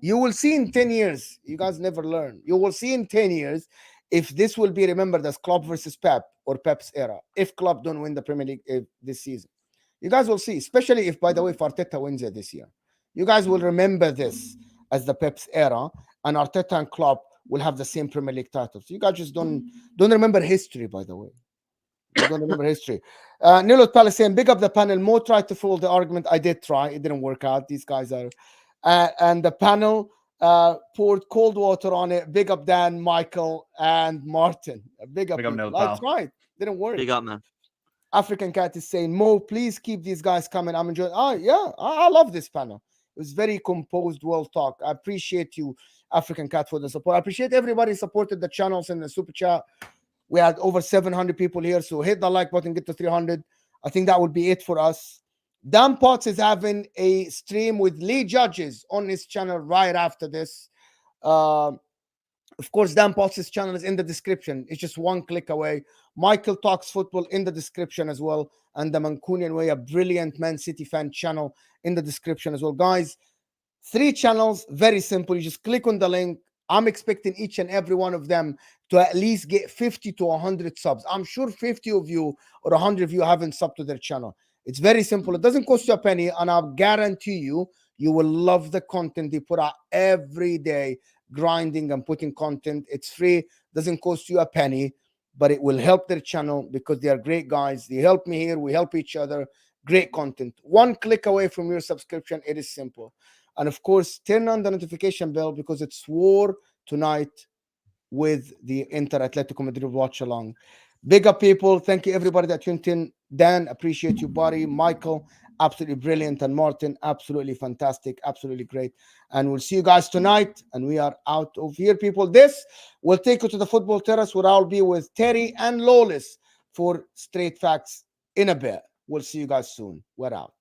You will see in 10 years. You guys never learn. You will see in 10 years if this will be remembered as Klopp versus Pep or Pep's era. If Klopp don't win the Premier League this season. You guys will see. Especially if, by the way, if Arteta wins it this year. You guys will remember this as the Pep's era. And Arteta and Klopp will have the same Premier League titles. You guys just don't remember history, by the way. You don't remember history. Nilo Palace saying, big up the panel. Mo tried to fool the argument. I did try. It didn't work out. These guys are... and the panel poured cold water on it. Big up Dan, Michael, and Martin. Big up Nilo. That's right. Didn't work. Big up, man. African Cat is saying, Mo, please keep these guys coming. I'm enjoying... Oh, yeah. I love this panel. It was very composed, well talk. I appreciate you, African Cat, for the support. I appreciate everybody supported the channels in the super chat. We had over 700 people here, so hit the like button, get to 300. I think that would be it for us. Dan Potts is having a stream with Lee Judges on his channel right after this. Of course, Dan Potts' channel is in the description. It's just one click away. Michael Talks Football in the description as well. And the Mancunian Way, a brilliant Man City fan channel, in the description as well. Guys, 3 channels, very simple. You just click on the link. I'm expecting each and every one of them to at least get 50 to 100 subs. I'm sure 50 of you or 100 of you haven't subbed to their channel. It's very simple. It doesn't cost you a penny, and I'll guarantee you, you will love the content they put out every day, grinding and putting content. It's free, doesn't cost you a penny, but it will help their channel because they are great guys. They help me here. We help each other. Great content. One click away from your subscription. It is simple. And of course, turn on the notification bell because it's war tonight with the Inter Atletico Madrid watch along. Big up, people. Thank you, everybody that tuned in. Dan, appreciate you, buddy. Michael, absolutely brilliant. And Martin, absolutely fantastic. Absolutely great. And we'll see you guys tonight. And we are out of here, people. This will take you to the football terrace where I'll be with Terry and Lawless for Straight Facts in a bit. We'll see you guys soon. We're out.